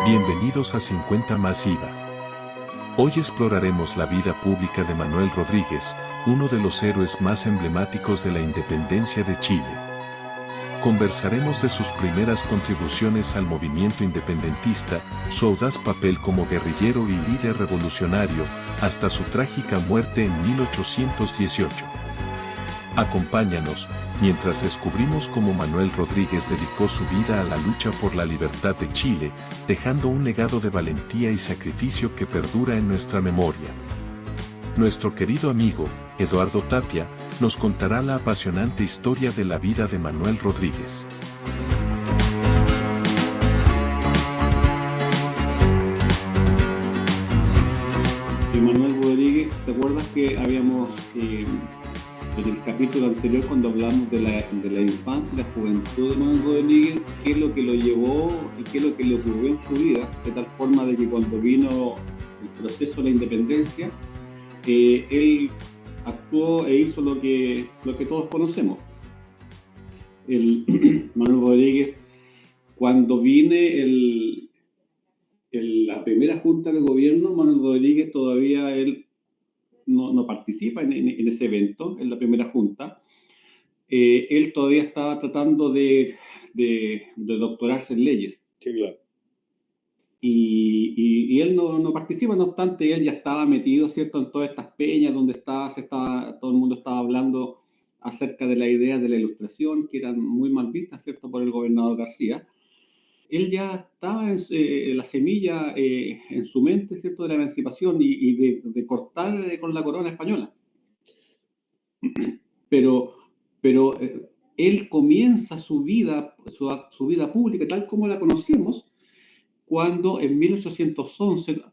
Bienvenidos a 50 más IVA. Hoy exploraremos la vida pública de Manuel Rodríguez, uno de los héroes más emblemáticos de la independencia de Chile. Conversaremos de sus primeras contribuciones al movimiento independentista, su audaz papel como guerrillero y líder revolucionario, hasta su trágica muerte en 1818. Acompáñanos, mientras descubrimos cómo Manuel Rodríguez dedicó su vida a la lucha por la libertad de Chile, dejando un legado de valentía y sacrificio que perdura en nuestra memoria. Nuestro querido amigo, Eduardo Tapia, nos contará la apasionante historia de la vida de Manuel Rodríguez. Manuel Rodríguez, ¿te acuerdas que habíamos en el capítulo anterior, cuando hablamos de la infancia y la juventud de Manuel Rodríguez, qué es lo que lo llevó y qué es lo que le ocurrió en su vida, de tal forma de que cuando vino el proceso de la independencia, él actuó e hizo lo que todos conocemos. Manuel Rodríguez, cuando viene la primera junta de gobierno, Manuel Rodríguez todavía él no participa en ese evento, en la primera junta. Él todavía estaba tratando de doctorarse en leyes. Sí, claro. Y él no participa, no obstante, él ya estaba metido, ¿cierto?, en todas estas peñas donde todo el mundo estaba hablando acerca de la idea de la Ilustración, que eran muy mal vistas, ¿cierto?, por el gobernador García. Él ya estaba en la semilla en su mente, ¿cierto?, de la emancipación y de cortar con la corona española. Pero él comienza su vida pública tal como la conocemos cuando en 1811,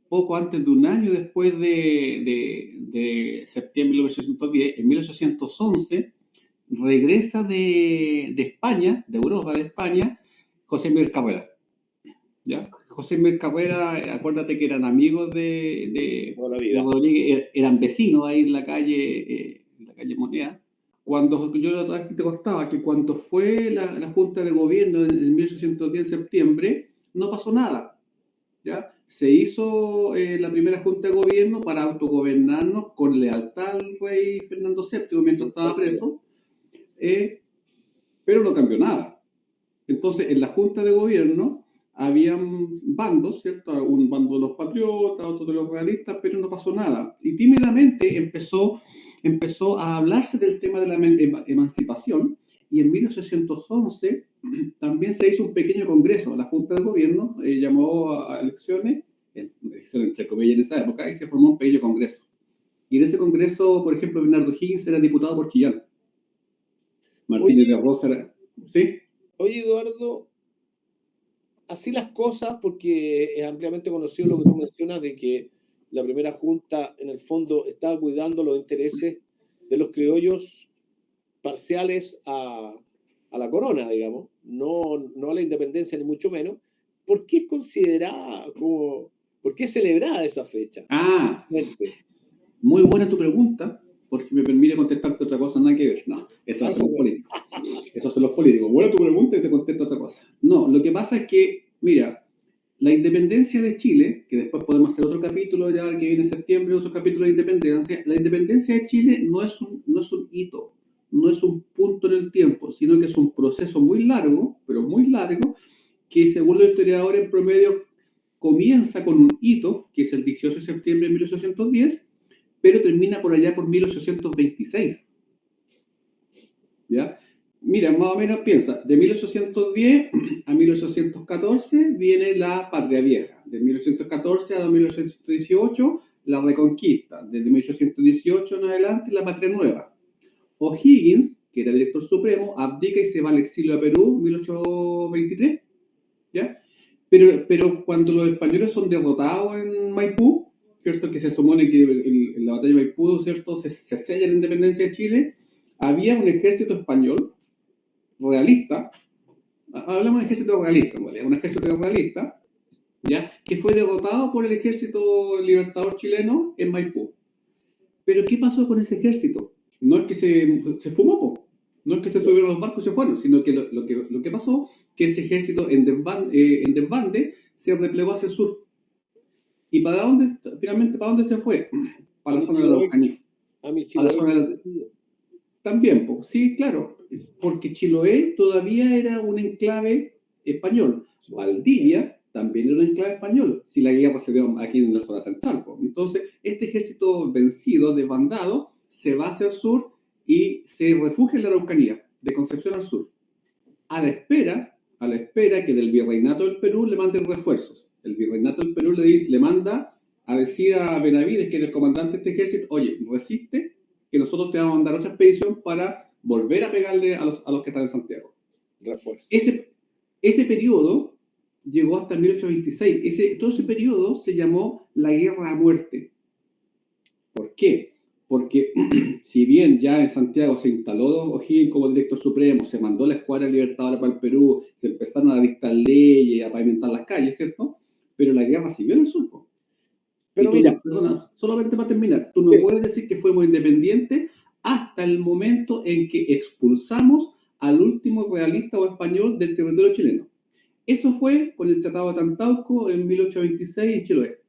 poco antes de un año después de septiembre de 1810, en 1811 regresa de España, de Europa, de España, José Miguel Carrera. ¿Ya? José Miguel Carrera, acuérdate que eran amigos de Rodríguez, eran vecinos ahí en la calle Moneda. Cuando yo la otra vez te contaba que cuando fue la Junta de Gobierno en 1810 de septiembre, no pasó nada. ¿Ya? Se hizo la primera Junta de Gobierno para autogobernarnos con lealtad al rey Fernando VII mientras estaba preso, pero no cambió nada. Entonces, en la Junta de Gobierno habían bandos, ¿cierto? Un bando de los patriotas, otro de los realistas, pero no pasó nada. Y tímidamente empezó a hablarse del tema de la emancipación, y en 1811 también se hizo un pequeño congreso. La Junta de Gobierno llamó a elecciones entre comillas en esa época, y se formó un pequeño congreso. Y en ese congreso, por ejemplo, Bernardo Higgins era diputado por Chillán. Martínez de Rosa era... ¿Sí? Oye, Eduardo, así las cosas, porque es ampliamente conocido lo que tú mencionas de que la primera junta, en el fondo, estaba cuidando los intereses de los criollos parciales a la corona, digamos, no a la independencia, ni mucho menos. ¿Por qué es considerada como... ¿Por qué es celebrada esa fecha? Muy buena tu pregunta, porque me permite contestarte otra cosa, nada que ver. No, eso hacen los políticos. Eso hacen los políticos. Buena tu pregunta y te contesto otra cosa. No, lo que pasa es que, mira, la independencia de Chile, que después podemos hacer otro capítulo ya que viene en septiembre, otro capítulo de independencia. La independencia de Chile no es un hito, no es un punto en el tiempo, sino que es un proceso muy largo, pero muy largo, que según los historiadores en promedio comienza con un hito, que es el 18 de septiembre de 1810, pero termina por allá por 1826. ¿Ya? Mira, más o menos piensa, de 1810 a 1814 viene la Patria Vieja, de 1814 a 1818 la Reconquista, desde 1818 en adelante la Patria Nueva. O'Higgins, que era director supremo, abdica y se va al exilio a Perú en 1823, ¿ya? Pero cuando los españoles son derrotados en Maipú, ¿cierto?, que se supone que en la batalla de Maipú, ¿cierto?, se sella la independencia de Chile, había un ejército español realista, hablamos de ejército realista, ¿vale? Un ejército realista, ¿ya?, que fue derrotado por el ejército libertador chileno en Maipú. Pero ¿qué pasó con ese ejército? No es que se fumó, no es que se subieron a los barcos y se fueron, sino que lo que pasó, que ese ejército en desbande se replegó hacia el sur. ¿Y finalmente, para dónde se fue? Para la zona de la Araucanía. A mi A la Chiloé. zona también, sí, claro, porque Chiloé todavía era un enclave español. Valdivia también era un enclave español, si la guerra se dio aquí en la zona central. Entonces, este ejército vencido, desbandado, se va hacia el sur y se refugia en la Araucanía, de Concepción al sur, a la espera que del Virreinato del Perú le manden refuerzos. El Virreinato del Perú le manda a decir a Benavides, que era el comandante de este ejército, oye, resiste, que nosotros te vamos a mandar a esa expedición para volver a pegarle a los que están en Santiago. Refuerzo. Ese periodo llegó hasta 1826. Todo ese periodo se llamó la Guerra a Muerte. ¿Por qué? Porque si bien ya en Santiago se instaló O'Higgins como director supremo, se mandó la Escuadra Libertadora para el Perú, se empezaron a dictar leyes, a pavimentar las calles, ¿cierto? Pero la guerra siguió en el sur. Pero mira, perdona, solamente para terminar, tú no puedes decir que fuimos independientes hasta el momento en que expulsamos al último realista o español del territorio chileno. Eso fue con el Tratado de Tantauco en 1826 en Chiloé.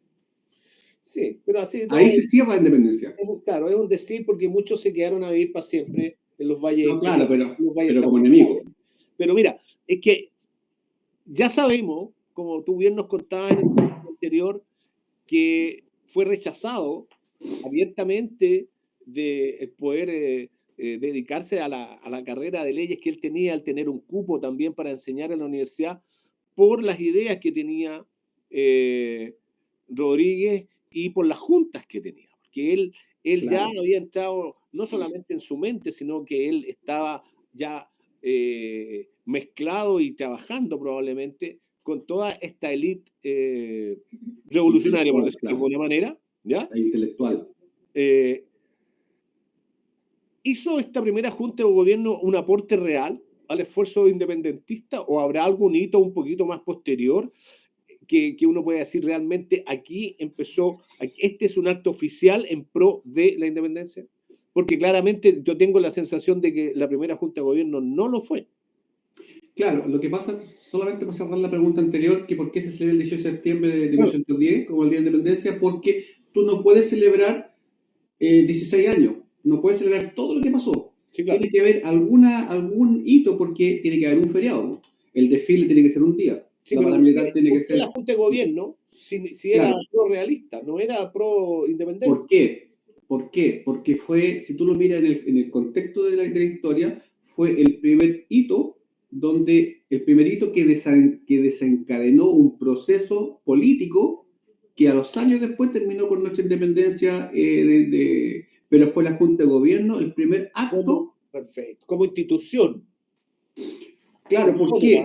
Sí, pero así ahí se cierra la independencia. Claro, es un decir porque muchos se quedaron a vivir para siempre en los valles. No, claro, pero valles como enemigo. Pero mira, es que ya sabemos, como tú bien nos contabas en el programa anterior, que fue rechazado abiertamente de poder dedicarse a la carrera de leyes que él tenía, al tener un cupo también para enseñar en la universidad, por las ideas que tenía Rodríguez y por las juntas que tenía. Porque él claro, ya había entrado no solamente en su mente, sino que él estaba ya mezclado y trabajando probablemente con toda esta élite revolucionaria, por decirlo de alguna manera, ¿ya? Intelectual. ¿Hizo esta primera junta de gobierno un aporte real al esfuerzo independentista o habrá algún hito un poquito más posterior que uno puede decir realmente aquí empezó, este es un acto oficial en pro de la independencia? Porque claramente yo tengo la sensación de que la primera junta de gobierno no lo fue. Claro, lo que pasa, solamente para cerrar la pregunta anterior, que por qué se celebra el 18 de septiembre de 1910 como el Día de la Independencia, porque tú no puedes celebrar 16 años, no puedes celebrar todo lo que pasó. Sí, claro. Tiene que haber algún hito porque tiene que haber un feriado. El desfile tiene que ser un día. Sí, la paramilitar tiene que ser... La Junta de Gobierno, si era pro-realista, no era pro-independencia. ¿Por qué? ¿Por qué? Porque fue, si tú lo miras en el contexto de la historia, fue el primer hito que desencadenó un proceso político que a los años después terminó con nuestra independencia, pero fue la Junta de Gobierno el primer acto. Perfecto, como institución. Claro, ¿por qué?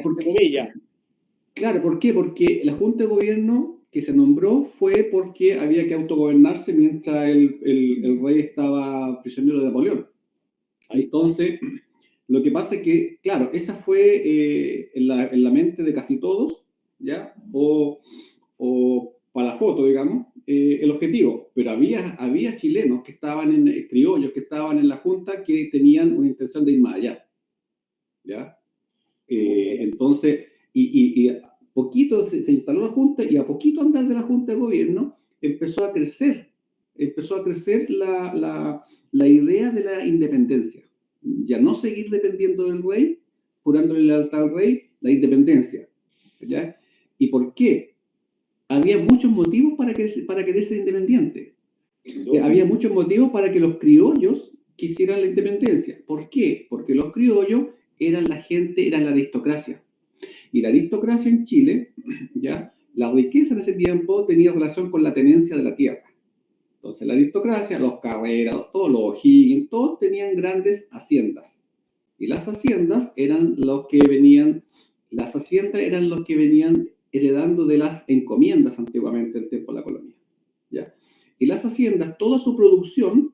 Claro, ¿por qué? Porque la Junta de Gobierno que se nombró fue porque había que autogobernarse mientras el rey estaba prisionero de Napoleón. Entonces, lo que pasa es que, claro, esa fue en la mente de casi todos, ¿ya? O para la foto, digamos, el objetivo. Pero había chilenos que estaban criollos que estaban en la Junta que tenían una intención de ir más allá, ¿ya? Entonces, y poquito se instaló la Junta y a poquito andar de la Junta de Gobierno empezó a crecer la idea de la independencia. Ya no seguir dependiendo del rey, jurándole lealtad al rey, la independencia, ¿ya? ¿Y por qué? Había muchos motivos para querer ser independiente. Había muchos motivos para que los criollos quisieran la independencia. ¿Por qué? Porque los criollos eran la aristocracia. Y la aristocracia en Chile, ¿ya? La riqueza en ese tiempo tenía relación con la tenencia de la tierra. Entonces la aristocracia, los Carreras, todos los O'Higgins, todos tenían grandes haciendas. Y las haciendas eran los que venían heredando de las encomiendas antiguamente del tiempo de la colonia, ¿ya? Y las haciendas, toda su producción,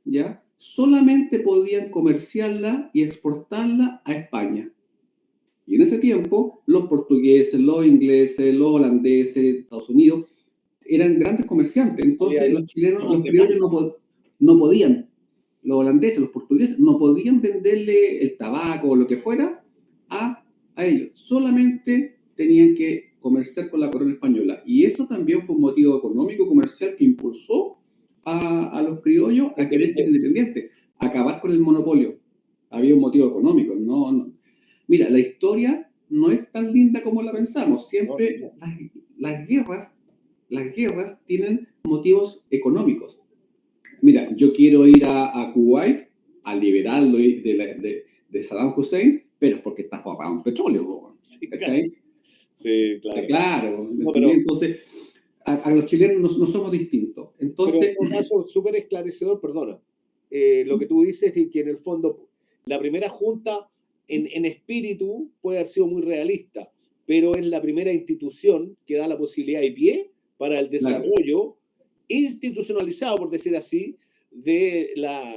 ¿ya? Solamente podían comerciarla y exportarla a España. Y en ese tiempo, los portugueses, los ingleses, los holandeses, Estados Unidos, eran grandes comerciantes. Entonces, los chilenos, los criollos no podían, los holandeses, los portugueses, no podían venderle el tabaco o lo que fuera a ellos. Solamente tenían que comerciar con la corona española. Y eso también fue un motivo económico, comercial, que impulsó a los criollos a querer ser independientes, a acabar con el monopolio. Había un motivo económico. Mira, la historia no es tan linda como la pensamos. Siempre las guerras tienen motivos económicos. Mira, yo quiero ir a Kuwait a liberarlo de Saddam Hussein, pero es porque está forrado en petróleo. Sí, claro. Sí, claro. Claro. Entonces, a los chilenos no somos distintos. Entonces, pero en un caso súper esclarecedor, perdona, lo que tú dices es que en el fondo la primera junta en espíritu puede haber sido muy realista, pero es la primera institución que da la posibilidad y pie para el desarrollo institucionalizado, por decir así, de la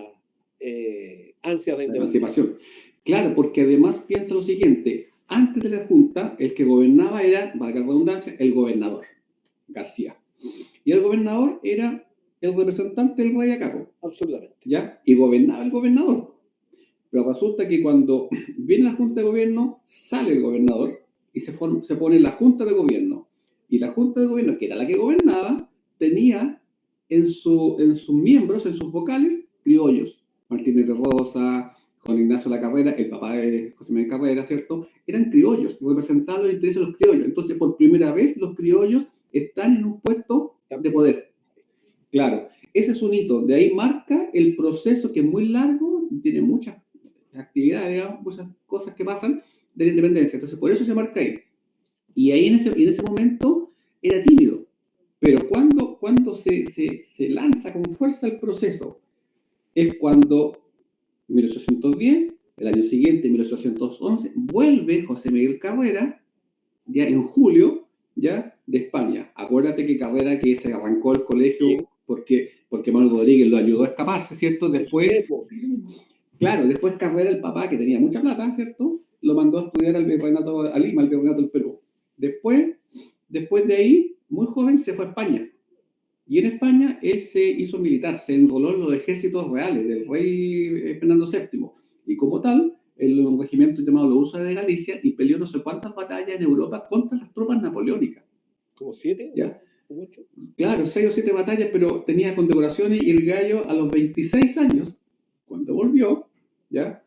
ansia de emancipación. Claro, porque además piensa lo siguiente: antes de la Junta, el que gobernaba era, valga la redundancia, el gobernador, García. Y el gobernador era el representante del rey a cargo. Absolutamente. ¿Ya? Y gobernaba el gobernador. Pero resulta que cuando viene la Junta de Gobierno, sale el gobernador y se pone la Junta de Gobierno. Y la Junta de Gobierno, que era la que gobernaba, tenía en sus miembros, en sus vocales, criollos. Martínez de Rosa, Juan Ignacio Lacarrera, el papá de José María Carrera, ¿cierto? Eran criollos, representaban los intereses de los criollos. Entonces, por primera vez, los criollos están en un puesto de poder. Claro, ese es un hito. De ahí marca el proceso, que es muy largo, tiene muchas actividades, digamos, muchas cosas que pasan de la independencia. Entonces, por eso se marca ahí. Y ahí en ese momento era tímido. Pero cuando se lanza con fuerza el proceso, es cuando, en 1810, el año siguiente, en 1811, vuelve José Miguel Carrera, ya en julio, ya, de España. Acuérdate que Carrera, que se arrancó el colegio, sí, porque Manuel Rodríguez lo ayudó a escaparse, ¿cierto? Después, claro, después Carrera, el papá, que tenía mucha plata, ¿cierto?, lo mandó a estudiar al virreinato, a Lima, al virreinato del Perú. Después de ahí, muy joven, se fue a España. Y en España él se hizo militar, se enroló en los ejércitos reales del rey Fernando VII. Y como tal, en un regimiento llamado los Usos de Galicia, y peleó no sé cuántas batallas en Europa contra las tropas napoleónicas. ¿Como 7? ¿Ya? ¿Mucho? Claro, 6 o 7 batallas, pero tenía condecoraciones, y el gallo a los 26 años, cuando volvió, ¿ya?,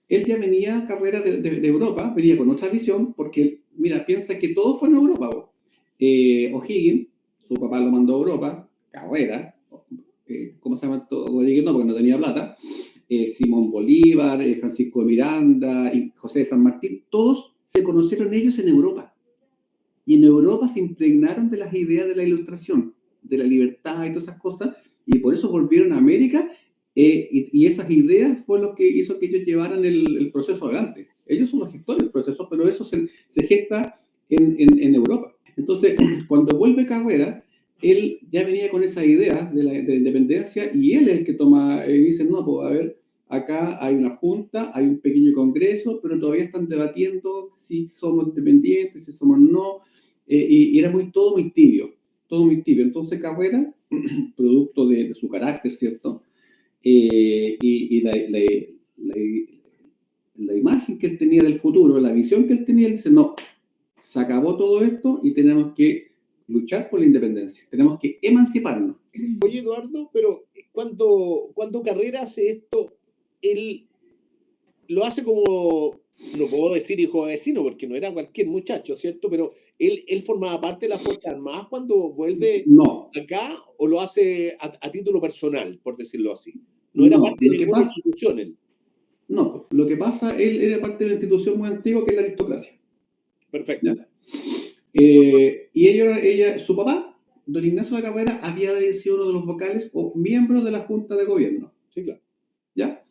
él ya venía carrera de Europa, venía con otra visión, porque, mira, piensa que todo fue en Europa. O'Higgins, su papá lo mandó a Europa, Carrera, ¿cómo se llama? Rodríguez no, porque no tenía plata, Simón Bolívar, Francisco de Miranda, y José de San Martín, todos se conocieron ellos en Europa. Y en Europa se impregnaron de las ideas de la Ilustración, de la libertad y todas esas cosas, y por eso volvieron a América. Y esas ideas fue lo que hizo que ellos llevaran el proceso adelante. Ellos son los gestores del proceso, pero eso se gesta en Europa. Entonces, cuando vuelve Carrera, él ya venía con esa idea de la independencia, y él es el que toma, dice, no, pues a ver, acá hay una junta, hay un pequeño congreso, pero todavía están debatiendo si somos independientes, si somos no, y era todo muy tibio. Entonces Carrera, producto de su carácter, ¿cierto?, y la imagen que él tenía del futuro, la visión que él tenía, él dice, no, se acabó todo esto y tenemos que luchar por la independencia, tenemos que emanciparnos. Oye, Eduardo, pero cuando Carrera hace esto, él lo hace como, no puedo decir hijo de vecino, porque no era cualquier muchacho, ¿cierto? Pero él formaba parte de las Fuerzas Armadas cuando vuelve acá, o lo hace a título personal, por decirlo así. No era parte de ninguna institución él. No, lo que pasa, él era parte de una institución muy antigua, que es la aristocracia. Perfecto. Y ella, su papá, don Ignacio de Carrera, había sido uno de los vocales o miembros de la Junta de Gobierno. Sí, claro. ¿Ya?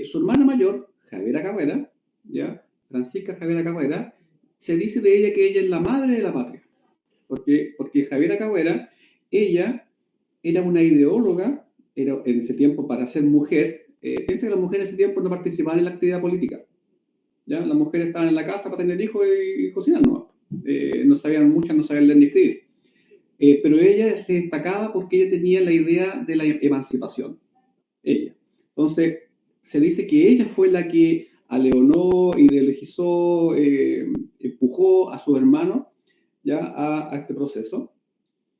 Su hermana mayor, Javiera Carrera, ¿ya?, Francisca Javiera Carrera, se dice de ella que ella es la madre de la patria. Porque Javiera Carrera, ella era una ideóloga, era en ese tiempo, para ser mujer. Piensa que las mujeres en ese tiempo no participaban en la actividad política. ¿Ya? Las mujeres estaban en la casa para tener hijos y cocinar, muchas no sabían leer ni escribir. Pero ella se destacaba porque ella tenía la idea de la emancipación. Ella. Entonces, se dice que ella fue la que aleonó, ideologizó, empujó a sus hermanos ya a este proceso,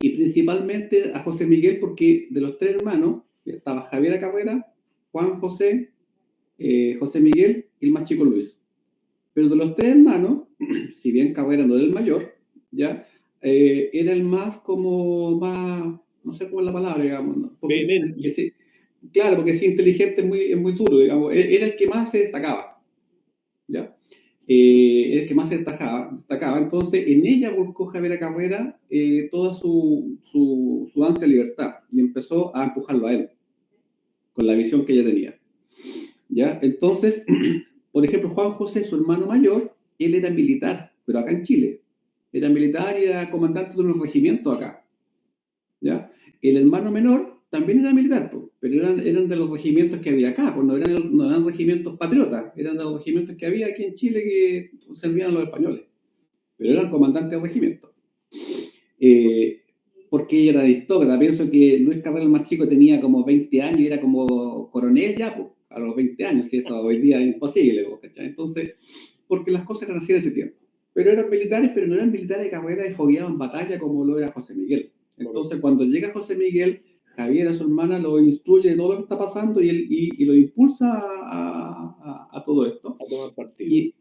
y principalmente a José Miguel, porque de los tres hermanos estaba Javier Carrera, Juan José, José Miguel y el más chico Luis. Pero de los tres hermanos, si bien Carrera no era el mayor, ya era el más no sé cuál es la palabra, digamos, ¿no? Claro, porque si inteligente es muy duro, digamos, era el que más se destacaba, ¿ya? Era el que más se destacaba. Entonces, en ella buscó Javier Carrera toda su ansia de libertad y empezó a empujarlo a él, con la visión que ella tenía, ¿ya? Entonces, por ejemplo, Juan José, su hermano mayor, él era militar, pero acá en Chile. Era militar y era comandante de unos regimientos acá, ¿ya? El hermano menor también era militar, pero eran de los regimientos que había acá, pues no eran regimientos patriotas, eran de los regimientos que había aquí en Chile que servían a los españoles, pero eran comandantes de regimientos. Porque ella era aristócrata. Pienso que Luis Carrera, el más chico, tenía como 20 años y era como coronel ya, pues, a los 20 años, y eso hoy día es imposible, ¿cachai? Entonces, porque las cosas eran así en ese tiempo. Pero eran militares, pero no eran militares de carrera y fogueados en batalla como lo era José Miguel. Entonces, cuando llega José Miguel, Javier, a su hermana, lo instruye de todo lo que está pasando y lo impulsa a todo esto. A tomar partido.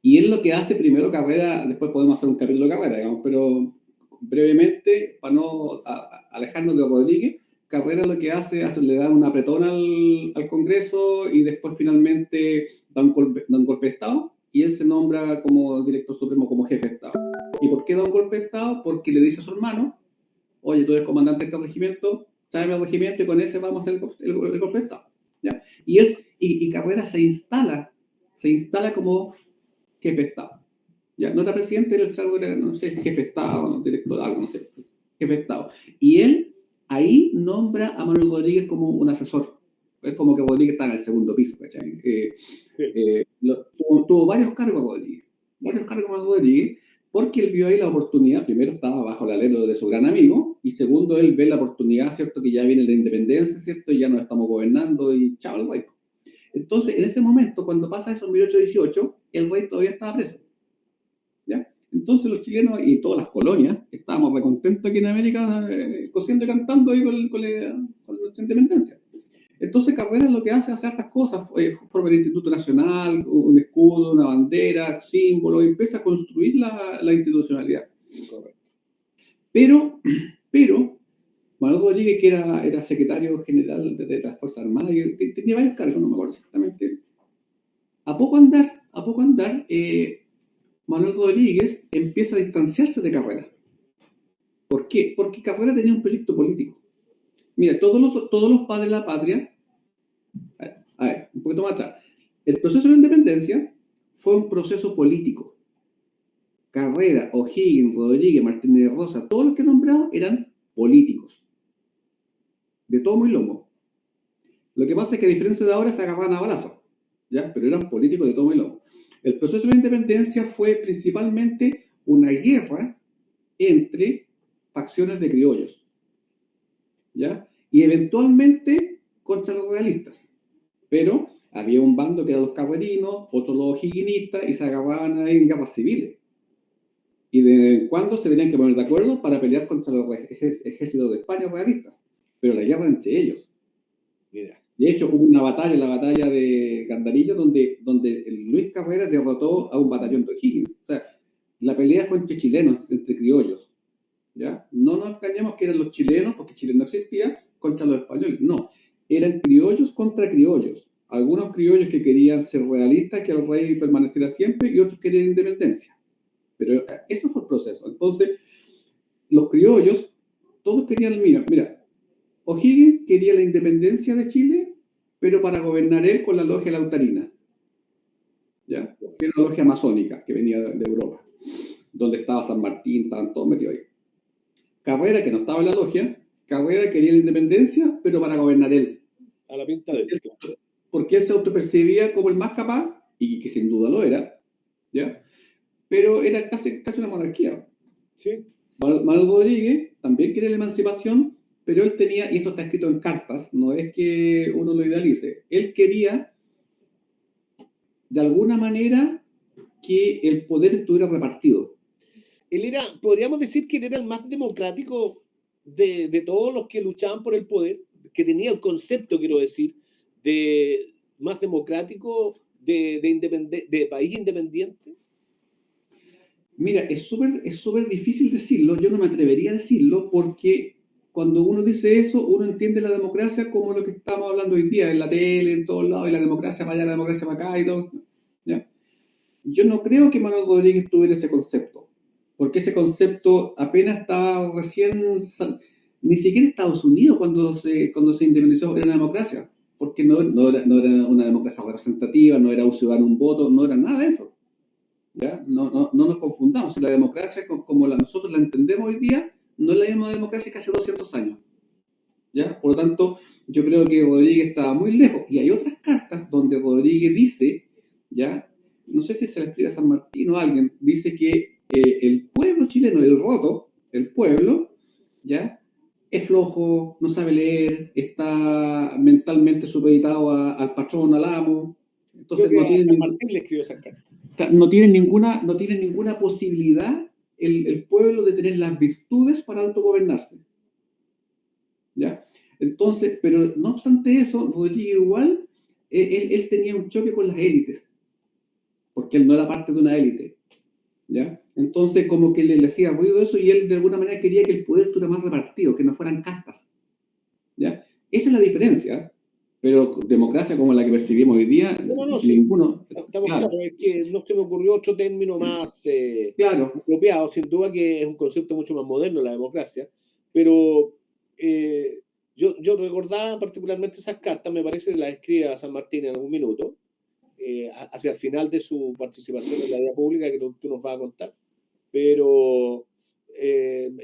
Y él lo que hace primero Carrera, después podemos hacer un capítulo de Carrera, digamos, pero brevemente, para no alejarnos de Rodríguez, Carrera lo que hace le da una apretón al Congreso y después finalmente da un golpe de Estado y él se nombra como director supremo, como jefe de Estado. ¿Y por qué da un golpe de Estado? Porque le dice a su hermano, oye, tú eres comandante de este regimiento, tráeme al regimiento y con ese vamos a hacer el golpe de Estado, ¿ya? Y Carrera se instala como jefe de Estado. ¿Ya? No era presidente, era, no sé, jefe de Estado, director de algo, no sé, jefe de Estado. Y él ahí nombra a Manuel Rodríguez como un asesor. Es como que Rodríguez está en el segundo piso, ¿cachai? Tuvo varios cargos Rodríguez, Manuel Rodríguez, porque él vio ahí la oportunidad. Primero, estaba bajo el alero de su gran amigo, y segundo, él ve la oportunidad, ¿cierto? Que ya viene la independencia, ¿cierto? Y ya nos estamos gobernando y chao, el rey. Entonces, en ese momento, cuando pasa eso en 1818, el rey todavía estaba preso, ¿ya? Entonces los chilenos y todas las colonias estábamos recontentos aquí en América, cosiendo y cantando ahí con nuestra independencia. Entonces Carrera lo que hace hartas cosas, forma el Instituto Nacional, un escudo, una bandera, símbolo, y empieza a construir la institucionalidad. Correcto. Pero Manuel Rodríguez, que era secretario general de las Fuerzas Armadas, y tenía varios cargos, no me acuerdo exactamente. A poco andar, Manuel Rodríguez empieza a distanciarse de Carrera. ¿Por qué? Porque Carrera tenía un proyecto político. Mira, todos los padres de la patria, a ver, un poquito más atrás. El proceso de la independencia fue un proceso político. Carrera, O'Higgins, Rodríguez, Martínez de Rosa, todos los que he nombrado eran políticos. De tomo y lomo. Lo que pasa es que a diferencia de ahora se agarraban a balazos, ¿ya? Pero eran políticos de tomo y lomo. El proceso de la independencia fue principalmente una guerra entre facciones de criollos, ¿ya? Y eventualmente contra los realistas. Pero había un bando que eran los carrerinos, otros los o'higginistas, y se agarraban ahí en guerras civiles. Y de vez en cuando se tenían que poner de acuerdo para pelear contra los ejércitos de España realistas. Pero la guerra entre ellos. Mira. De hecho, hubo una batalla, la batalla de Gandarillo, donde Luis Carrera derrotó a un batallón de O'Higgins. O sea, la pelea fue entre chilenos, entre criollos, ¿ya? No nos engañemos que eran los chilenos, porque Chile no existía, contra los españoles. No, eran criollos contra criollos. Algunos criollos que querían ser realistas, que el rey permaneciera siempre, y otros querían independencia. Pero eso fue el proceso. Entonces, los criollos, todos querían, mira, O'Higgins quería la independencia de Chile, pero para gobernar él con la logia lautarina, ¿ya? Que era una logia masónica que venía de Europa, donde estaba San Martín, estaban todos metidos ahí. Carrera, que no estaba en la logia, Carrera quería la independencia, pero para gobernar él. A la pinta de él. Porque él se autopercibía como el más capaz, y que sin duda lo era, ¿ya? Pero era casi una monarquía. Sí. Manuel Rodríguez también quería la emancipación, pero él tenía, y esto está escrito en cartas, no es que uno lo idealice, él quería de alguna manera que el poder estuviera repartido. podríamos decir que él era el más democrático de todos los que luchaban por el poder, que tenía el concepto, quiero decir, de más democrático de país independiente. Mira, es súper difícil decirlo, yo no me atrevería a decirlo porque cuando uno dice eso, uno entiende la democracia como lo que estamos hablando hoy día, en la tele, en todos lados, y la democracia para allá, la democracia para acá y todo. ¿Ya? Yo no creo que Manuel Rodríguez tuviera ese concepto, porque ese concepto apenas estaba ni siquiera Estados Unidos cuando se independizó era una democracia, porque no era una democracia representativa, no era un ciudadano un voto, no era nada de eso. ¿Ya? No nos confundamos, la democracia como nosotros la entendemos hoy día no es la misma democracia que hace 200 años. ¿Ya? Por lo tanto, yo creo que Rodríguez estaba muy lejos. Y hay otras cartas donde Rodríguez dice, ¿ya? No sé si se le escribe a San Martín o a alguien, dice que el pueblo chileno, el roto, el pueblo, ¿ya? Es flojo, no sabe leer, está mentalmente supeditado al patrón, al amo. Entonces Creo que a San Martín le escribió esa carta. no tiene ninguna posibilidad el pueblo de tener las virtudes para autogobernarse. ¿Ya? Entonces, pero no obstante eso, Rodríguez igual, él tenía un choque con las élites, porque él no era parte de una élite. ¿Ya? Entonces, como que le hacía ruido eso y él de alguna manera quería que el poder estuviera más repartido, que no fueran castas. ¿Ya? Esa es la diferencia. Pero democracia como la que percibimos hoy día, ninguno. Sí, estamos claros, es que no se me ocurrió otro término más claro. apropiado, sin duda que es un concepto mucho más moderno la democracia, pero yo recordaba particularmente esas cartas, me parece que las escribe a San Martín en algún minuto, hacia el final de su participación en la vida pública que tú nos vas a contar, pero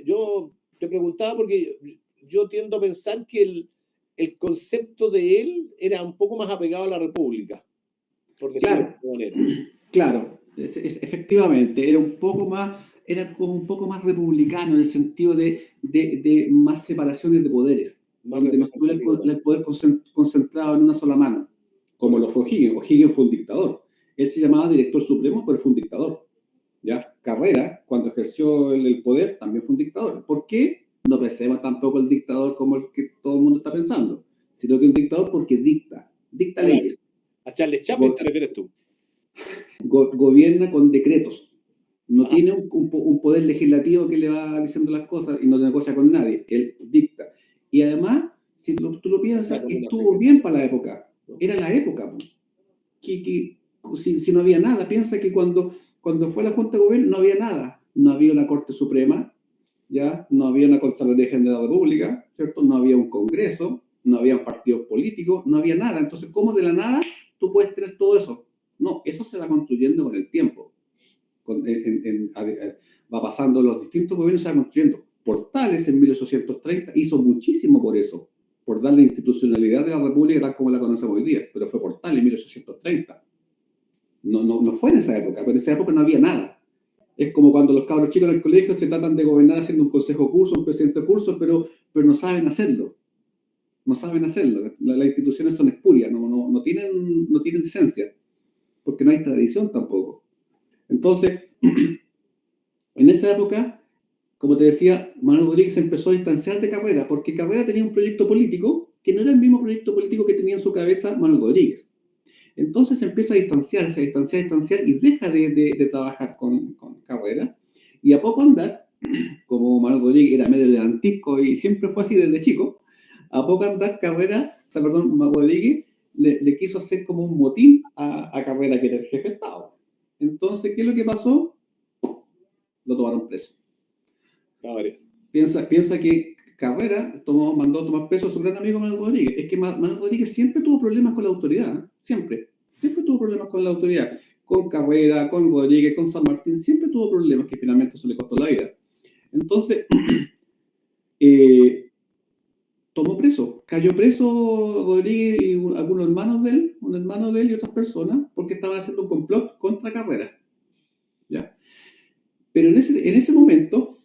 yo te preguntaba porque yo tiendo a pensar que el concepto de él era un poco más apegado a la República, por decirlo de alguna manera. Claro, efectivamente, era como un poco más republicano en el sentido de más separaciones de poderes, donde no estuviera el poder concentrado en una sola mano, como lo fue O'Higgins. O'Higgins fue un dictador. Él se llamaba director supremo, pero fue un dictador. ¿Ya? Carrera, cuando ejerció el poder, también fue un dictador. ¿Por qué? No pensemos tampoco el dictador como el que todo el mundo está pensando, sino que un dictador porque dicta leyes. ¿A Charles Chaplin te refieres tú? Gobierna con decretos. No tiene un poder legislativo que le va diciendo las cosas y no negocia con nadie. Él dicta. Y además, si tú lo piensas, estuvo bien para la época. Era la época. Si no había nada, piensa que cuando fue la Junta de Gobierno no había nada. No había una Corte Suprema, ¿ya? No había una Contraloría General de la República, ¿cierto? No había un Congreso, no había partidos políticos, no había nada. Entonces, ¿cómo de la nada tú puedes tener todo eso? No, eso se va construyendo con el tiempo. Va pasando los distintos gobiernos, se va construyendo. Portales en 1830 hizo muchísimo por eso, por darle institucionalidad de la República tal como la conocemos hoy día, pero fue Portales en 1830. No fue en esa época, pero en esa época no había nada. Es como cuando los cabros chicos en el colegio se tratan de gobernar haciendo un consejo curso, un presidente de curso, pero no saben hacerlo. No saben hacerlo. Las instituciones son espurias, no tienen licencia, porque no hay tradición tampoco. Entonces, en esa época, como te decía, Manuel Rodríguez empezó a distanciar de Carrera, porque Carrera tenía un proyecto político que no era el mismo proyecto político que tenía en su cabeza Manuel Rodríguez. Entonces empieza a distanciar y deja de trabajar con Carrera. Y a poco andar, como Manuel Rodríguez era medio levantisco y siempre fue así desde chico, a poco andar Manuel Rodríguez le quiso hacer como un motín a Carrera, que era el jefe de Estado. Entonces, ¿qué es lo que pasó? Lo tomaron preso. Piensa que Carrera mandó a tomar preso a su gran amigo Manuel Rodríguez. Es que Manuel Rodríguez siempre tuvo problemas con la autoridad, ¿eh? Siempre tuvo problemas con la autoridad. Con Carrera, con Rodríguez, con San Martín, siempre tuvo problemas que finalmente eso le costó la vida. Entonces, cayó preso Rodríguez y algunos hermanos de él, un hermano de él y otras personas, porque estaban haciendo un complot contra Carrera. ¿Ya? Pero en ese momento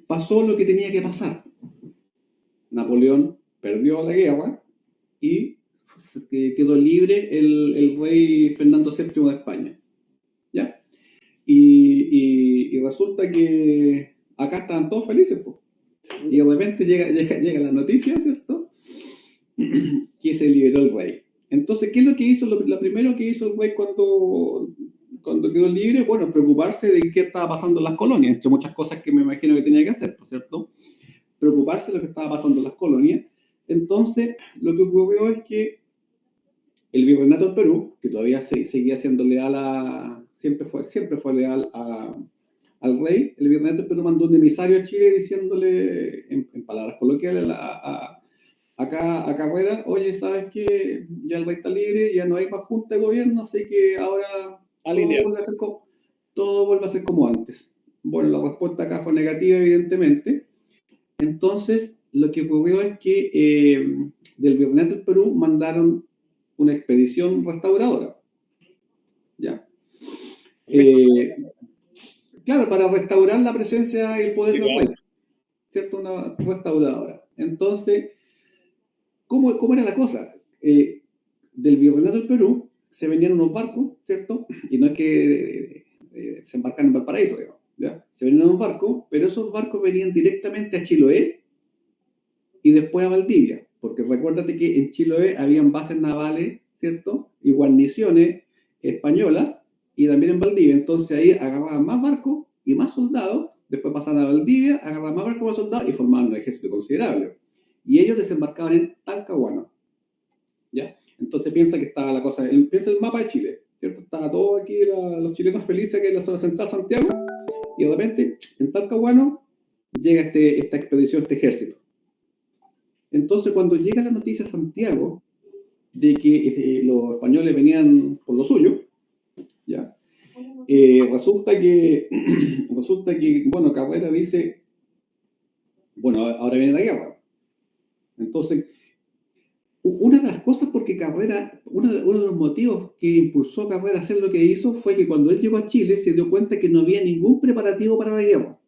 pasó lo que tenía que pasar. Napoleón perdió la guerra y quedó libre el rey Fernando VII de España. ¿Ya? Y resulta que acá estaban todos felices, po. Y de repente llega la noticia, ¿cierto? Que se liberó el rey. Entonces, ¿qué es lo que hizo? Lo primero que hizo el rey cuando quedó libre, bueno, preocuparse de qué estaba pasando en las colonias, entre muchas cosas que me imagino que tenía que hacer, ¿cierto? Preocuparse de lo que estaba pasando en las colonias. Entonces, lo que ocurrió es que el virreinato del Perú, que todavía seguía siendo leal siempre fue leal al rey, el virreinato del Perú mandó un emisario a Chile diciéndole, en palabras coloquiales, acá a Carrera, oye, ¿sabes qué? Ya el rey está libre, ya no hay más junta de gobierno, así que ahora todo vuelve a ser como antes. Bueno, la respuesta acá fue negativa, evidentemente. Entonces, lo que ocurrió es que del Virreinato del Perú mandaron una expedición restauradora. ¿Ya? Claro, para restaurar la presencia y el poder del rey. ¿Cierto? Una restauradora. Entonces, ¿cómo era la cosa? Del Virreinato del Perú se venían unos barcos, ¿cierto? Y no es que se embarcan en Valparaíso, digamos, ¿ya? Se venían unos barcos, pero esos barcos venían directamente a Chiloé y después a Valdivia, porque recuérdate que en Chiloé habían bases navales, ¿cierto? Y guarniciones españolas, y también en Valdivia. Entonces ahí agarraban más barcos y más soldados, después pasaban a Valdivia, agarraban más barcos y más soldados y formaban un ejército considerable. Y ellos desembarcaban en Talcahuano. ¿Ya? Entonces piensa que estaba la cosa, piensa el mapa de Chile, ¿cierto? Estaba todo aquí, los chilenos felices que en la zona central Santiago, y de repente en Talcahuano llega esta expedición, este ejército. Entonces cuando llega la noticia a Santiago de que los españoles venían por lo suyo, ¿ya? Resulta que, bueno, Carrera dice, bueno, ahora viene la guerra. Entonces, una de las cosas porque Carrera, uno de los motivos que impulsó a Carrera a hacer lo que hizo fue que cuando él llegó a Chile se dio cuenta que no había ningún preparativo para la guerra,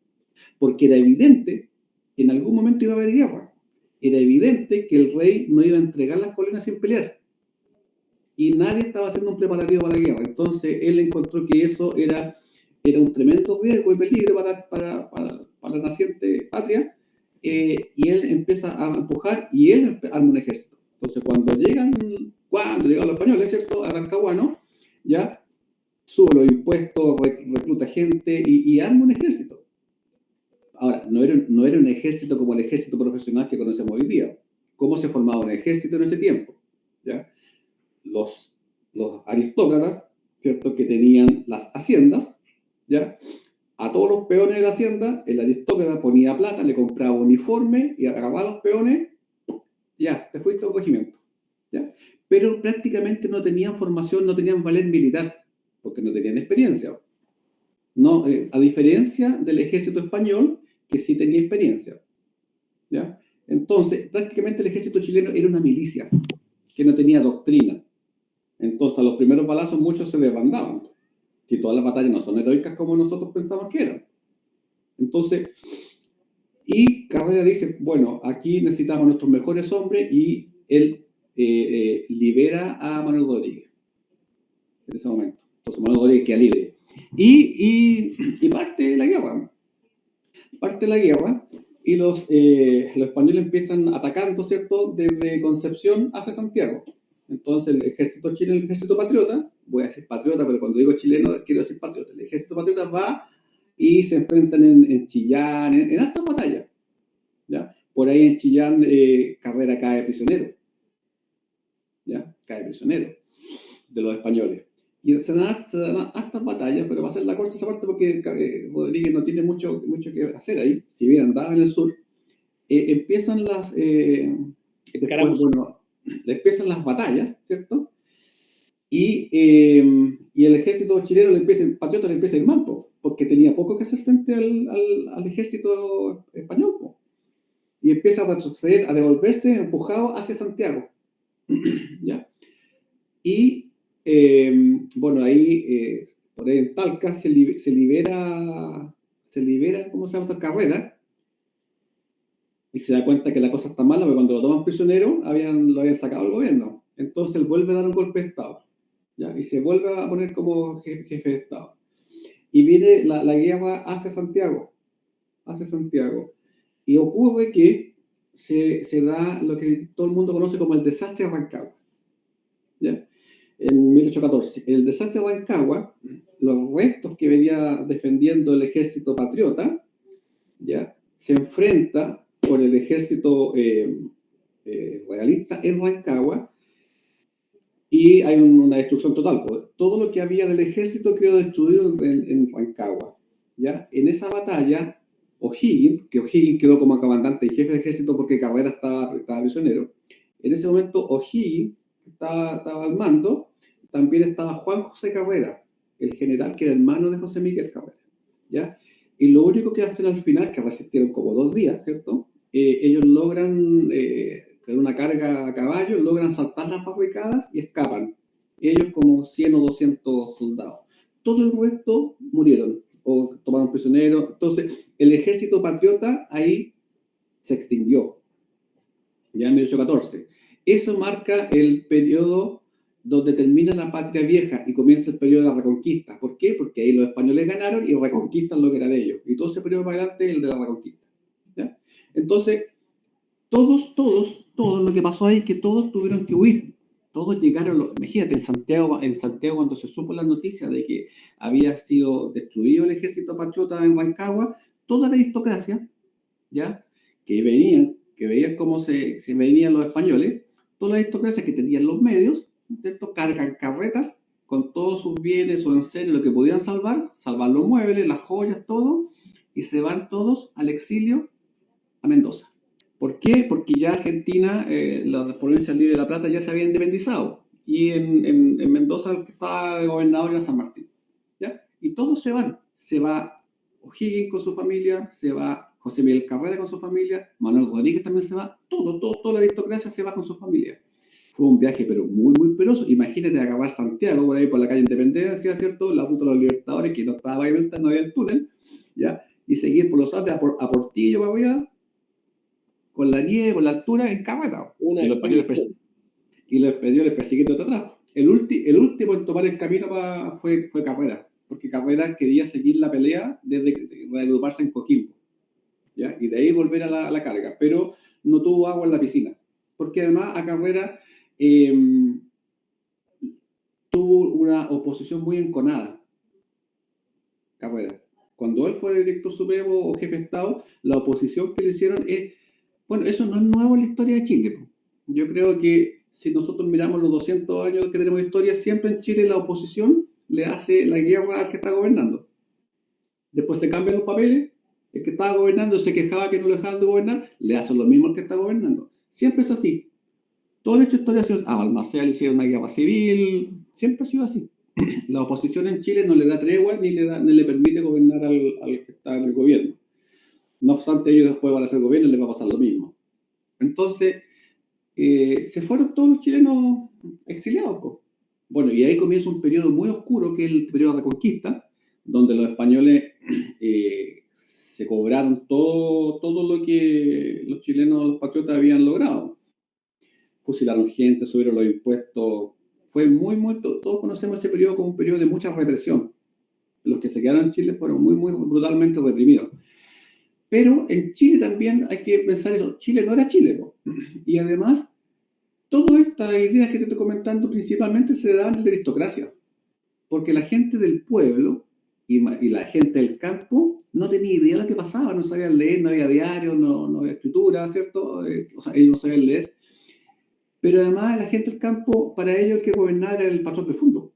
porque era evidente que en algún momento iba a haber guerra, era evidente que el rey no iba a entregar las colinas sin pelear, y nadie estaba haciendo un preparativo para la guerra. Entonces él encontró que eso era un tremendo riesgo y peligro para la naciente patria, y él empieza a empujar y él arma un ejército. Entonces, cuando llegan los españoles, ¿cierto?, a Talcahuano, ya sube los impuestos, recluta gente y arma un ejército. Ahora, no era un ejército como el ejército profesional que conocemos hoy día. ¿Cómo se formaba un ejército en ese tiempo? ¿Ya? Los aristócratas, ¿cierto?, que tenían las haciendas, ¿ya? A todos los peones de la hacienda, el aristócrata ponía plata, le compraba uniforme y agarraba a los peones. Ya, te fuiste a un regimiento. ¿Ya? Pero prácticamente no tenían formación, no tenían valer militar, porque no tenían experiencia. No, a diferencia del ejército español, que sí tenía experiencia. ¿Ya? Entonces, prácticamente el ejército chileno era una milicia, que no tenía doctrina. Entonces, a los primeros balazos muchos se desbandaban. Si todas las batallas no son heroicas como nosotros pensamos que eran. Entonces, y Carrera dice, bueno, aquí necesitamos nuestros mejores hombres, y él libera a Manuel Rodríguez en ese momento. Entonces Manuel Rodríguez queda libre. Y parte la guerra. Parte la guerra y los españoles empiezan atacando, ¿cierto?, desde Concepción hacia Santiago. Entonces el ejército chileno, el ejército patriota, voy a decir patriota, pero cuando digo chileno quiero decir patriota, el ejército patriota va y se enfrentan en Chillán, en hartas batallas. ¿Ya? Por ahí en Chillán Carrera cae prisionero. ¿Ya? Cae prisionero de los españoles. Y se dan hartas batallas, pero va a ser la corta esa parte porque Rodríguez no tiene mucho que hacer ahí, si bien andaba en el sur. Empiezan empiezan las batallas, ¿cierto? Y el ejército chileno patriota le empieza a ir mal, porque tenía poco que hacer frente al ejército español, y empieza a retroceder, a devolverse empujado hacia Santiago. ¿Ya? Y bueno, ahí por ahí en Talca se libera, ¿cómo se llama?, Carrera, y se da cuenta que la cosa está mala, porque cuando lo toman prisionero lo habían sacado el gobierno. Entonces él vuelve a dar un golpe de Estado, ¿ya? Y se vuelve a poner como jefe de Estado. y viene la guerra hacia Santiago, y ocurre que se da lo que todo el mundo conoce como el desastre de Rancagua, ¿ya? En 1814. En el desastre de Rancagua, los restos que venía defendiendo el ejército patriota, ¿ya?, se enfrenta con el ejército realista en Rancagua, y hay una destrucción total. Todo lo que había del ejército quedó destruido en Rancagua, ¿ya? En esa batalla, O'Higgins quedó como comandante y jefe de ejército porque Carrera estaba prisionero. En ese momento, O'Higgins estaba al mando. También estaba Juan José Carrera, el general que era hermano de José Miguel Carrera, ¿ya? Y lo único que hacen al final, que resistieron como 2 días, ¿cierto? Ellos logran, con una carga a caballo, logran saltar las barricadas y escapan. Ellos como 100 o 200 soldados. Todo el resto murieron o tomaron prisioneros. Entonces, el ejército patriota ahí se extinguió, ya en 1814. Eso marca el periodo donde termina la Patria Vieja y comienza el periodo de la Reconquista. ¿Por qué? Porque ahí los españoles ganaron y reconquistan lo que era de ellos. Y todo ese periodo para adelante es el de la Reconquista, ¿ya? Entonces, todos lo que pasó ahí es que todos tuvieron que huir. Todos llegaron, imagínate, en Santiago cuando se supo la noticia de que había sido destruido el ejército patriota en Rancagua, toda la aristocracia, ¿ya?, que veían cómo se venían los españoles, toda la aristocracia que tenían los medios, ¿cierto?, cargan carretas con todos sus bienes o enseres, lo que podían salvar los muebles, las joyas, todo, y se van todos al exilio a Mendoza. ¿Por qué? Porque ya Argentina, las provincias libres de La Plata ya se había independizado, y en Mendoza estaba de gobernador era San Martín, ¿ya? Y todos se van. Se va O'Higgins con su familia, se va José Miguel Carrera con su familia, Manuel Rodríguez también se va, toda la aristocracia se va con su familia. Fue un viaje, pero muy, muy penoso. Imagínate acabar Santiago, por ahí por la calle Independencia, ¿cierto?, la ruta de los Libertadores, que no estaba pavimentada, no había el túnel, ¿ya? Y seguir por los Andes a Portillo, para arriba, con la nieve, con la altura, en carreta. Y los españoles persiguiendo atrás. El último en tomar el camino fue Carrera, porque Carrera quería seguir la pelea desde reagruparse en Coquimbo, ¿ya? Y de ahí volver a la carga, pero no tuvo agua en la piscina, porque además a Carrera tuvo una oposición muy enconada. Carrera, cuando él fue director supremo o jefe de Estado, la oposición que le hicieron bueno, eso no es nuevo en la historia de Chile. Yo creo que si nosotros miramos los 200 años que tenemos de historia, siempre en Chile la oposición le hace la guerra al que está gobernando. Después se cambian los papeles, el que estaba gobernando se quejaba que no lo dejaban de gobernar, le hacen lo mismo al que está gobernando. Siempre es así. Todo el hecho de historia ha sido, a Balmaceda le hicieron una guerra civil, siempre ha sido así. La oposición en Chile no le da tregua ni le permite gobernar al que está en el gobierno. No obstante, ellos después van a hacer gobierno y les va a pasar lo mismo. Entonces, se fueron todos los chilenos exiliados, pues. Bueno, y ahí comienza un periodo muy oscuro, que es el periodo de Reconquista, donde los españoles se cobraron todo lo que los chilenos, los patriotas, habían logrado. Fusilaron gente, subieron los impuestos. Fue todos conocemos ese periodo como un periodo de mucha represión. Los que se quedaron en Chile fueron muy, muy brutalmente reprimidos. Pero en Chile también hay que pensar eso. Chile no era Chile, ¿no? Y además, todas estas ideas que te estoy comentando principalmente se daban en la aristocracia. Porque la gente del pueblo y la gente del campo no tenía idea de lo que pasaba. No sabían leer, no había diario, no había escritura, ¿cierto? O sea, ellos no sabían leer. Pero además la gente del campo, para ellos el que gobernaba era el patrón del fondo.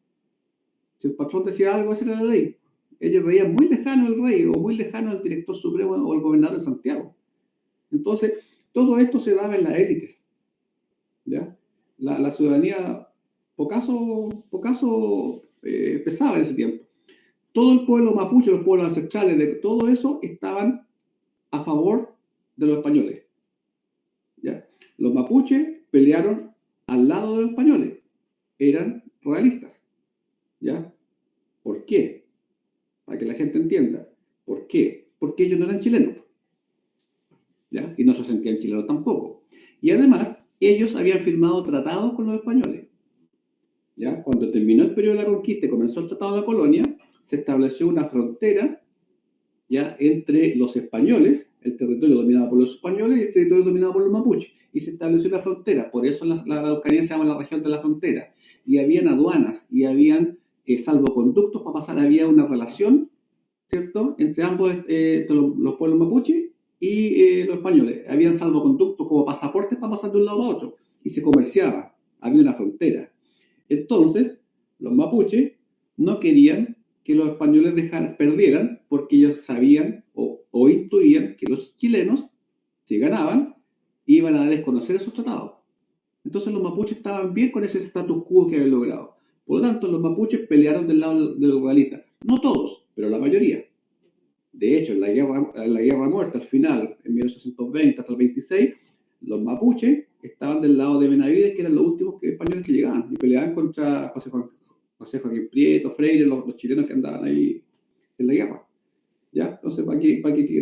Si el patrón decía algo, esa era la ley. Ellos veían muy lejano al rey o muy lejano al director supremo o al gobernador de Santiago. Entonces, todo esto se daba en las élites, ¿ya? La ciudadanía, pocaso pesaba en ese tiempo. Todo el pueblo mapuche, los pueblos ancestrales, de todo eso, estaban a favor de los españoles, ¿ya? Los mapuches pelearon al lado de los españoles, eran realistas, ¿ya? ¿Por qué? Para que la gente entienda. ¿Por qué? Porque ellos no eran chilenos, ¿ya? Y no se sentían chilenos tampoco. Y además, ellos habían firmado tratados con los españoles, ¿ya? Cuando terminó el periodo de la conquista y comenzó el Tratado de la Colonia, se estableció una frontera ya entre los españoles, el territorio dominado por los españoles y el territorio dominado por los mapuches, y se estableció una frontera, por eso la Araucanía se llama la región de la frontera, y habían aduanas, y habían salvoconductos para pasar, había una relación, ¿cierto?, entre ambos, entre los pueblos mapuches y los españoles, habían salvoconductos como pasaportes para pasar de un lado a otro, y se comerciaba, había una frontera. Entonces, los mapuches no querían que los españoles perdieran, porque ellos sabían o intuían que los chilenos, si ganaban, iban a desconocer esos tratados. Entonces los mapuches estaban bien con ese status quo que habían logrado. Por lo tanto, los mapuches pelearon del lado de los realistas. No todos, pero la mayoría. De hecho, en la guerra muerta, al final, en 1820 hasta el 26, los mapuches estaban del lado de Benavides, que eran los últimos españoles que llegaban, y peleaban contra José Joaquín Prieto, Freire, los chilenos que andaban ahí en la guerra. ¿Ya? Entonces,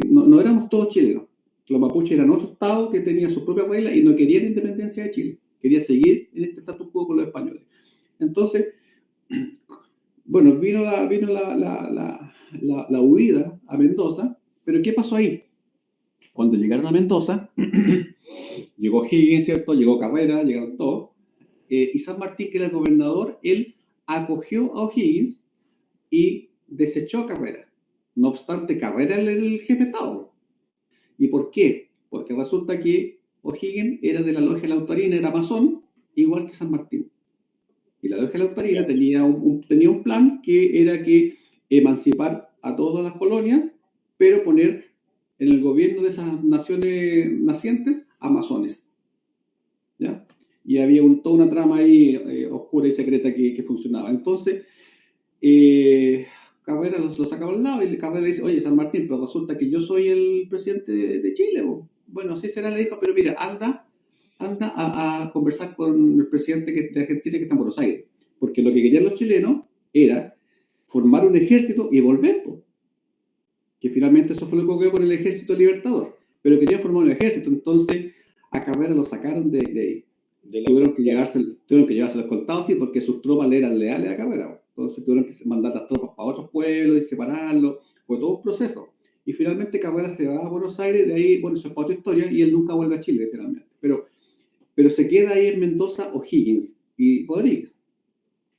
no éramos todos chilenos. Los mapuches eran otro estado que tenía sus propias reglas y no querían la independencia de Chile. Quería seguir en este status quo con los españoles. Entonces, bueno, vino la huida a Mendoza, pero ¿qué pasó ahí? Cuando llegaron a Mendoza, llegó Higgins, ¿cierto? Llegó Carrera, llegaron todos, y San Martín, que era el gobernador, él acogió a O'Higgins y desechó a Carrera. No obstante, Carrera era el jefe de Estado. ¿Y por qué? Porque resulta que O'Higgins era de la logia Lautarina, era masón, igual que San Martín. Y la logia Lautarina tenía un plan que era que emancipar a todas las colonias, pero poner en el gobierno de esas naciones nacientes a masones. ¿Ya? Y había toda una trama ahí oscura y secreta que funcionaba. Entonces, Carrera lo sacaba al lado y Carrera dice, oye, San Martín, pero resulta que yo soy el presidente de Chile. Bueno, así será, le dijo, pero mira, anda a conversar con el presidente de Argentina que está en Buenos Aires. Porque lo que querían los chilenos era formar un ejército y volver. Que finalmente eso fue lo que ocurrió con el ejército libertador. Pero querían formar un ejército, entonces a Carrera lo sacaron de ahí. Tuvieron que llevarse los contados, sí, porque sus tropas le eran leales a Carrera. Entonces tuvieron que mandar las tropas para otros pueblos y separarlos. Fue todo un proceso. Y finalmente Carrera se va a Buenos Aires, de ahí, bueno, eso es otra historia, y él nunca vuelve a Chile, finalmente. Pero se queda ahí en Mendoza O'Higgins y Rodríguez.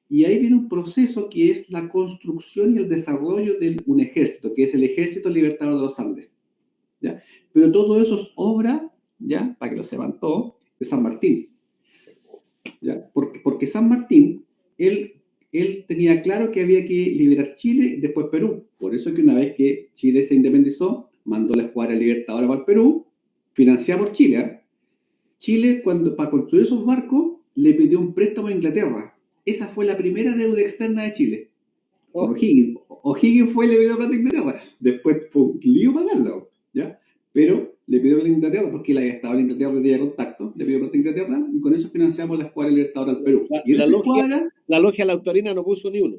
Y ahí viene un proceso que es la construcción y el desarrollo de un ejército, que es el Ejército Libertador de los Andes. ¿Ya? Pero todo eso es obra, ¿ya? Para que lo sepan todos, de San Martín. ¿Ya? Porque San Martín, él tenía claro que había que liberar Chile y después Perú. Por eso que una vez que Chile se independizó, mandó la escuadra libertadora para el Perú, financiada por Chile. ¿Eh? Chile, para construir esos barcos, le pidió un préstamo a Inglaterra. Esa fue la primera deuda externa de Chile. O'Higgins fue y le pidió plata a Inglaterra. Después fue un lío pagarlo, ¿ya? Pero le pidió a Inglaterra, porque él había estado en Inglaterra, tenía contacto, le pidió plata a Inglaterra, y con eso financiamos la escuadra libertadora al Perú. La logia Lautarina no puso ni uno.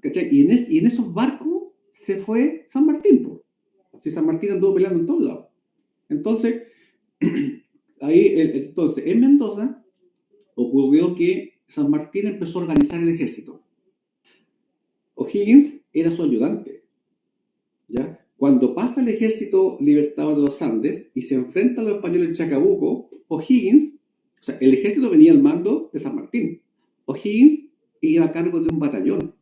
¿Cachai? Y en esos barcos se fue San Martín, po. Si San Martín anduvo peleando en todos lados. Entonces, entonces, en Mendoza ocurrió que San Martín empezó a organizar el ejército. O'Higgins era su ayudante. ¿Ya? Cuando pasa el ejército libertador de los Andes y se enfrenta a los españoles en Chacabuco, O'Higgins, o sea, el ejército venía al mando de San Martín. O'Higgins iba a cargo de un batallón.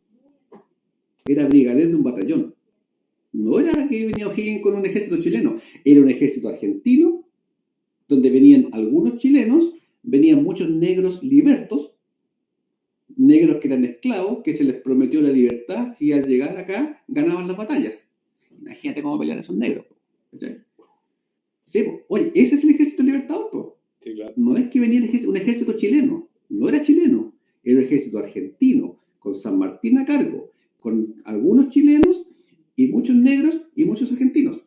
Era brigadier de un batallón. No era que venía O'Higgins con un ejército chileno, era un ejército argentino, donde venían algunos chilenos, venían muchos negros libertos, negros que eran esclavos, que se les prometió la libertad si al llegar acá ganaban las batallas. Imagínate cómo pelean esos negros. ¿Sí? Sí, oye, ese es el ejército libertador, po. Sí, claro. No es que venía un ejército chileno, no era chileno, era un ejército argentino, con San Martín a cargo, con algunos chilenos y muchos negros y muchos argentinos.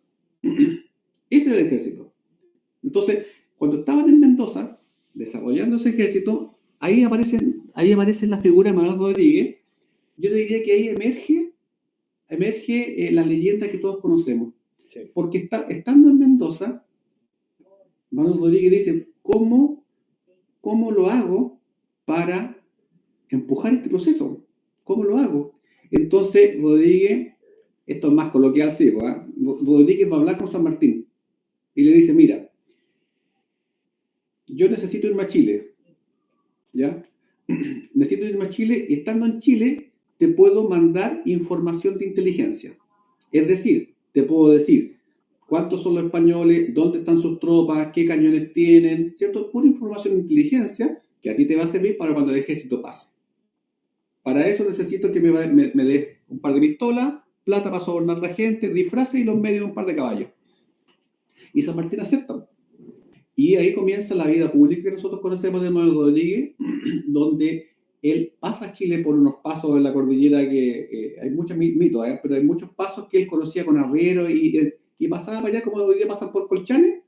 Ese era el ejército. Entonces, cuando estaban en Mendoza, desarrollando ese ejército, ahí aparece la figura de Manuel Rodríguez. Yo te diría que ahí emerge la leyenda que todos conocemos. Sí. Porque estando en Mendoza, Manuel Rodríguez dice, ¿cómo lo hago para empujar este proceso? ¿Cómo lo hago? Entonces, Rodríguez, esto es más coloquial, sí, pues, ¿eh? Rodríguez va a hablar con San Martín y le dice, mira, yo necesito irme a Chile, ¿ya? Necesito irme a Chile y estando en Chile te puedo mandar información de inteligencia. Es decir, te puedo decir cuántos son los españoles, dónde están sus tropas, qué cañones tienen, ¿cierto? Pura información de inteligencia que a ti te va a servir para cuando el ejército pase. Para eso necesito que me des un par de pistolas, plata para sobornar a la gente, disfraces y los medios de un par de caballos. Y San Martín acepta. Y ahí comienza la vida pública que nosotros conocemos de Manuel Rodríguez, donde él pasa a Chile por unos pasos en la cordillera que hay muchos mitos, pero hay muchos pasos que él conocía con arrieros y pasaba para allá como hoy día pasan por Colchane,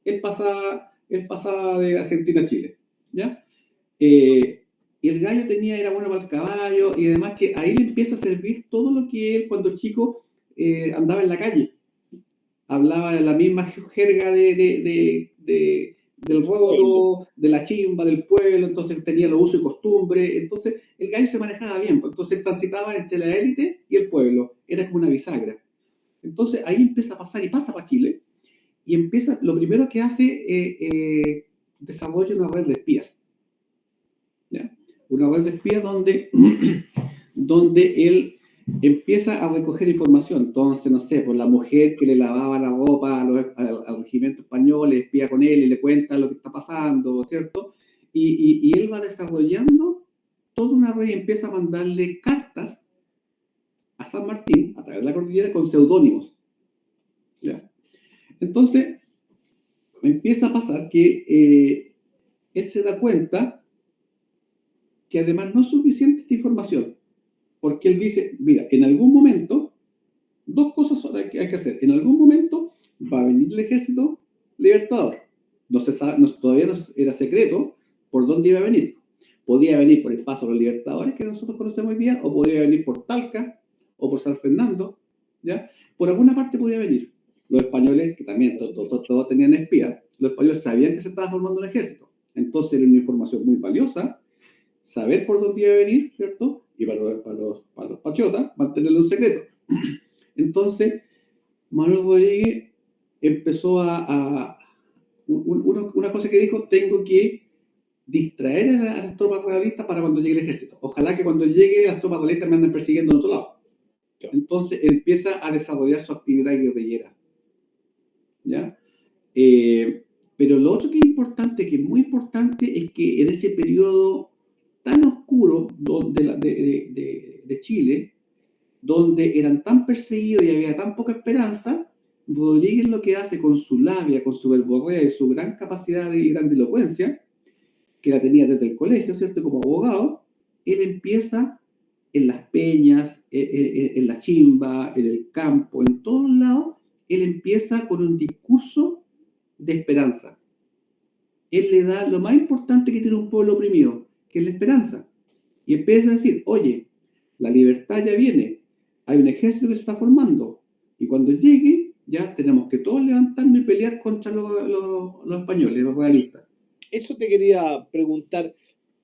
él pasaba de Argentina a Chile, ¿ya? Y el gallo era bueno para el caballo y además que ahí le empieza a servir todo lo que él cuando chico andaba en la calle. Hablaba la misma jerga del rodo, de la chimba, del pueblo, entonces tenía los usos y costumbres, entonces el gallo se manejaba bien, entonces transitaba entre la élite y el pueblo, era como una bisagra. Entonces ahí empieza a pasar y pasa para Chile, y empieza, lo primero que hace, desarrolla una red de espías, ¿ya? Una red de espías donde él empieza a recoger información. Entonces, no sé, pues la mujer que le lavaba la ropa al regimiento español, le espía con él y le cuenta lo que está pasando, ¿cierto? Y él va desarrollando toda una red y empieza a mandarle cartas a San Martín, a través de la cordillera, con seudónimos, ¿ya? Entonces, empieza a pasar que él se da cuenta que además no es suficiente esta información, porque él dice, mira, en algún momento, dos cosas hay que hacer. En algún momento va a venir el ejército libertador. No se sabe, todavía no era secreto por dónde iba a venir. Podía venir por el paso de los libertadores que nosotros conocemos hoy día, o podía venir por Talca, o por San Fernando, ¿ya? Por alguna parte podía venir. Los españoles, que también todos tenían espías, los españoles sabían que se estaba formando un ejército. Entonces era una información muy valiosa, saber por dónde iba a venir, ¿cierto? Y para los patriotas, mantenerlo en secreto. Entonces, Manuel Rodríguez empezó una cosa que dijo, tengo que distraer a las tropas realistas para cuando llegue el ejército. Ojalá que cuando llegue las tropas realistas me anden persiguiendo en otro lado. Entonces empieza a desarrollar su actividad guerrillera, ¿ya? Pero lo otro que es importante, que es muy importante, es que en ese periodo tan oscuro de Chile, donde eran tan perseguidos y había tan poca esperanza, Rodríguez lo que hace con su labia, con su verborrea y su gran capacidad de grandilocuencia, que la tenía desde el colegio, ¿cierto? Como abogado, él empieza en las peñas, en la chimba, en el campo, en todos lados, él empieza con un discurso de esperanza. Él le da lo más importante que tiene un pueblo oprimido, que es la esperanza. Y empieza a decir, oye, la libertad ya viene, hay un ejército que se está formando, y cuando llegue, ya tenemos que todos levantarnos y pelear contra los españoles, los realistas. Eso te quería preguntar.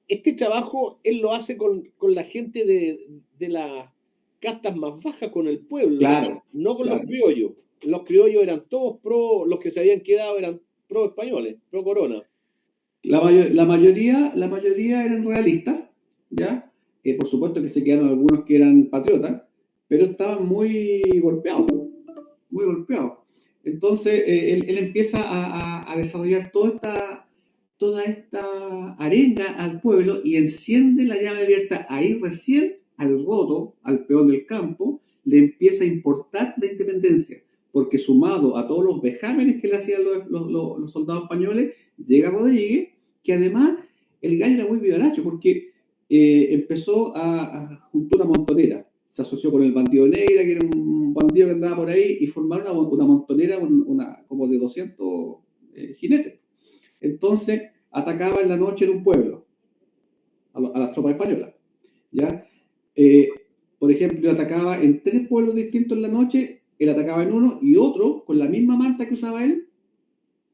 Este trabajo él lo hace con la gente de las castas más bajas, con el pueblo, Claro, no con claro. los criollos. Los criollos eran todos los que se habían quedado eran pro españoles, pro corona. La mayoría eran realistas, ¿ya? Por supuesto que se quedaron algunos que eran patriotas, pero estaban muy golpeados, muy golpeados. Entonces, él empieza a desarrollar toda esta arenga al pueblo y enciende la llama de libertad. Ahí recién al roto, al peón del campo, le empieza a importar la independencia, porque sumado a todos los vejámenes que le hacían los soldados españoles, llega Rodríguez, que además el gallo era muy vivaracho, porque empezó a juntar una montonera. Se asoció con el bandido Negra, que era un bandido que andaba por ahí, y formaron una montonera como de 200 jinetes. Entonces atacaba en la noche en un pueblo a las tropas españolas, ¿ya? Por ejemplo, atacaba en 3 pueblos distintos en la noche, él atacaba en uno y otro, con la misma manta que usaba él,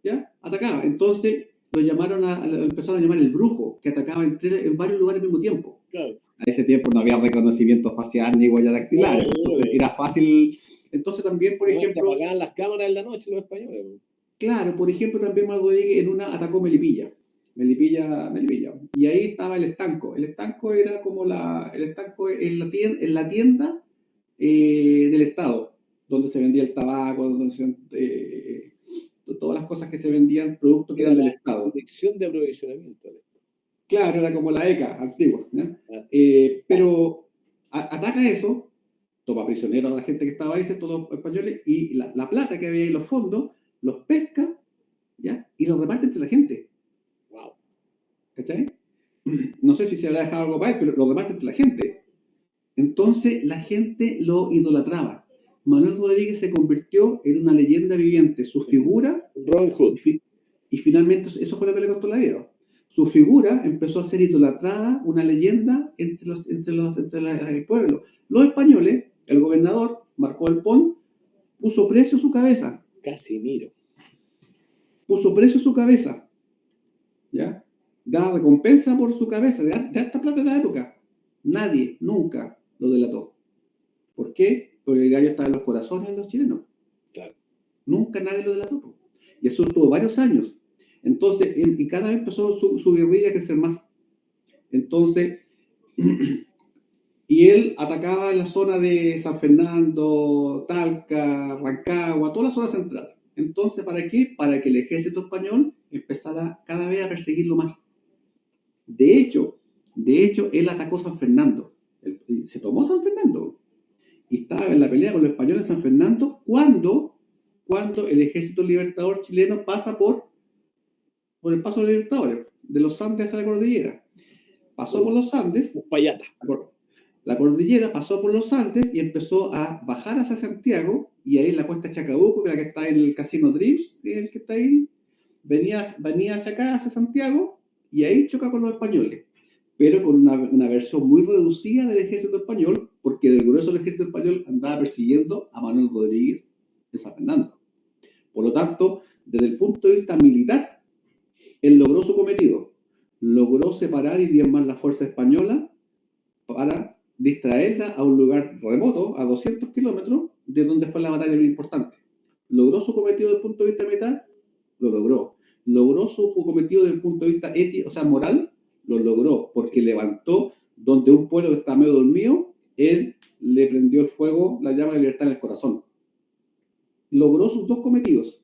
¿ya? Atacaba. Entonces lo empezaron a llamar el brujo, que atacaba en varios lugares al mismo tiempo. Claro. a ese tiempo no había reconocimiento facial ni huella dactilar, entonces era fácil. Entonces también, por ejemplo, apagaban las cámaras en la noche los españoles. claro, por ejemplo, también Rodríguez en una atacó Melipilla. Y ahí estaba el estanco. El estanco era como el estanco en la tienda del Estado, donde se vendía el tabaco, todas las cosas que se vendían, productos que eran del Estado. Dirección de aprovisionamiento. Claro, era como la ECA antigua. Pero ataca eso, toma prisioneros a la gente que estaba ahí, todos los españoles, y la plata que había ahí, los fondos, los pesca, ¿ya? Y los reparte entre la gente. Wow. ¿Cachai? No sé si se habrá dejado algo para él, pero lo reparte entre la gente. Entonces la gente lo idolatraba. Manuel Rodríguez se convirtió en una leyenda viviente. Su figura... Robin Hood. Y finalmente eso fue lo que le costó la vida. Su figura empezó a ser idolatrada, una leyenda entre el pueblo. Los españoles, el gobernador, Marcó el Pont, puso precio a su cabeza. Casimiro. Puso precio a su cabeza. ¿Ya? Daba recompensa por su cabeza, de alta plata de la época. Nadie, nunca lo delató. ¿Por qué? Porque el gallo estaba en los corazones de los chilenos. Claro. Nunca nadie lo delató. Y eso tuvo varios años. Entonces, y cada vez empezó su guerrilla a crecer más. Entonces, y él atacaba la zona de San Fernando, Talca, Rancagua, toda la zona central. Entonces, ¿para qué? Para que el ejército español empezara cada vez a perseguirlo más. De hecho, él atacó San Fernando. Se tomó San Fernando. Y estaba en la pelea con los españoles en San Fernando cuando el ejército libertador chileno pasa por el paso de los libertadores, de los Andes a la cordillera. Pasó por los Andes. Uspallata. La cordillera pasó por los Andes y empezó a bajar hacia Santiago, y ahí en la cuesta Chacabuco, que es la que está en el Casino Dreams, el que está ahí, venía hacia acá, hacia Santiago, y ahí choca con los españoles, pero con una versión muy reducida del ejército español, porque del grueso del ejército español andaba persiguiendo a Manuel Rodríguez de San Fernando. Por lo tanto, desde el punto de vista militar, él logró su cometido. Logró separar y diezmar la fuerza española para distraerla a un lugar remoto, a 200 kilómetros, de donde fue la batalla más importante. ¿Logró su cometido desde el punto de vista militar? Lo logró. ¿Logró su cometido desde el punto de vista ético, o sea, moral? Lo logró, porque levantó donde un pueblo que estaba medio dormido, él le prendió el fuego, la llama de libertad en el corazón. Logró sus dos cometidos.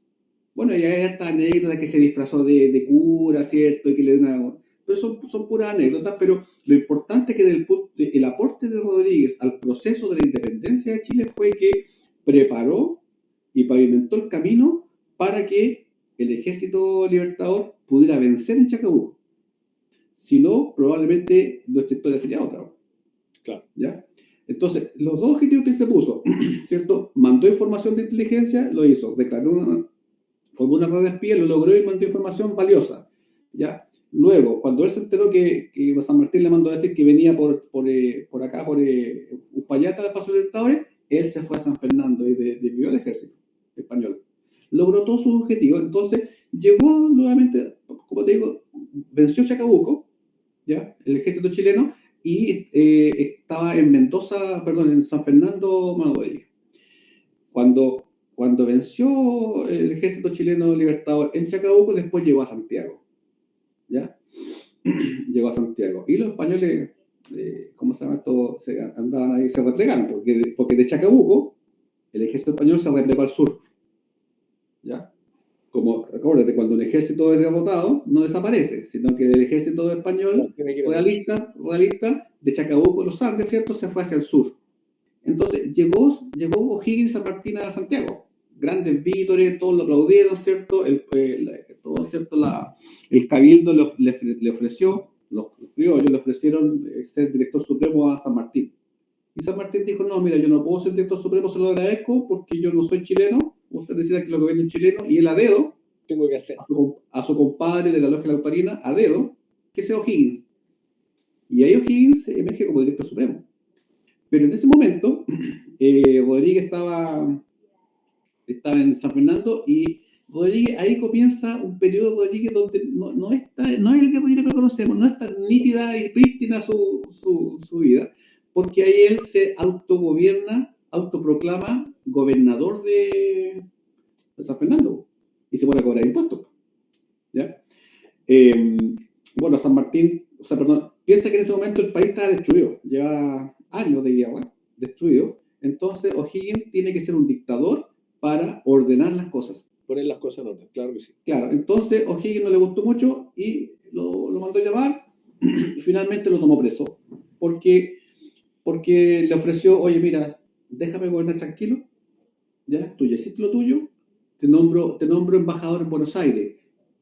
Bueno, ya hay esta anécdota que se disfrazó de cura, ¿cierto? Y que le dio una... Pero son puras anécdotas, pero lo importante es que el aporte de Rodríguez al proceso de la independencia de Chile fue que preparó y pavimentó el camino para que el ejército libertador pudiera vencer en Chacabuco. Si no, probablemente nuestra historia sería otra. Claro. ¿Ya? Entonces, los dos objetivos que él se puso, ¿cierto? Mandó información de inteligencia, lo hizo, formó una red de espías, lo logró y mandó información valiosa, ¿ya? Luego, cuando él se enteró que San Martín le mandó a decir que venía por acá, por Uspallata, del Paso de los Libertadores, él se fue a San Fernando y desvió el ejército español. Logró todos sus objetivos, entonces llegó nuevamente, como te digo, venció Chacabuco, ¿ya? El ejército chileno, y estaba en San Fernando, Manuel. Cuando venció el ejército chileno libertador en Chacabuco, después llegó a Santiago. ¿Ya? Llegó a Santiago. Y los españoles, ¿cómo se llama esto? Andaban ahí, se replegaron, porque de Chacabuco, el ejército español se replegó al sur. ¿Ya? Como, acuérdate, cuando un ejército es derrotado, no desaparece, sino que el ejército español realista de Chacabuco, los Andes, ¿cierto?, se fue hacia el sur. Entonces llegó O'Higgins San Martín a Santiago. Grandes vítores, todos lo aplaudieron, ¿cierto? El cabildo le ofreció, los criollos le ofrecieron ser director supremo a San Martín. Y San Martín dijo, no, mira, yo no puedo ser director supremo, se lo agradezco porque yo no soy chileno, usted decida que lo gobierno es chileno, y él a dedo, tengo que hacer a su compadre de la logia lautarina, a dedo, que sea O'Higgins. Y ahí O'Higgins emerge como director supremo. Pero en ese momento, Rodríguez estaba en San Fernando y Rodríguez, ahí comienza un periodo de Rodríguez donde no es el guerrillero que conocemos, no es tan nítida y prístina su vida, porque ahí él se autoproclama gobernador de San Fernando y se pone a cobrar impuestos. ¿Ya? Bueno, San Martín, o sea, perdón, piensa que en ese momento el país está destruido, lleva años de guerra, destruido, entonces O'Higgins tiene que ser un dictador para ordenar las cosas. Poner las cosas en orden, claro que sí. Claro, entonces O'Higgins no le gustó mucho y lo mandó a llamar y finalmente lo tomó preso, porque le ofreció, oye, mira, déjame gobernar tranquilo, ya, tú ya hiciste lo tuyo, te nombro embajador en Buenos Aires,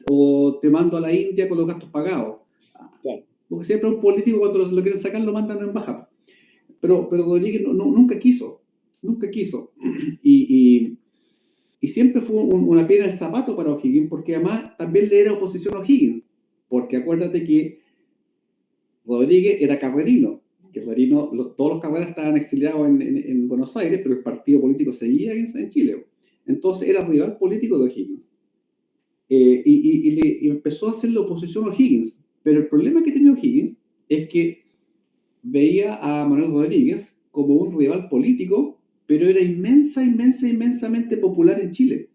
o te mando a la India con los gastos pagados. Claro. Porque siempre un político cuando lo quieren sacar lo mandan a embajada. Pero Rodríguez nunca quiso. Y siempre fue una piedra en el zapato para O'Higgins, porque además también le era oposición a O'Higgins. Porque acuérdate que Rodríguez era carrerino, todos los carreras estaban exiliados en Buenos Aires, pero el partido político seguía en Chile. Entonces era rival político de O'Higgins. Y empezó a hacer la oposición a O'Higgins. Pero el problema que tenía O'Higgins es que veía a Manuel Rodríguez como un rival político, pero era inmensamente popular en Chile.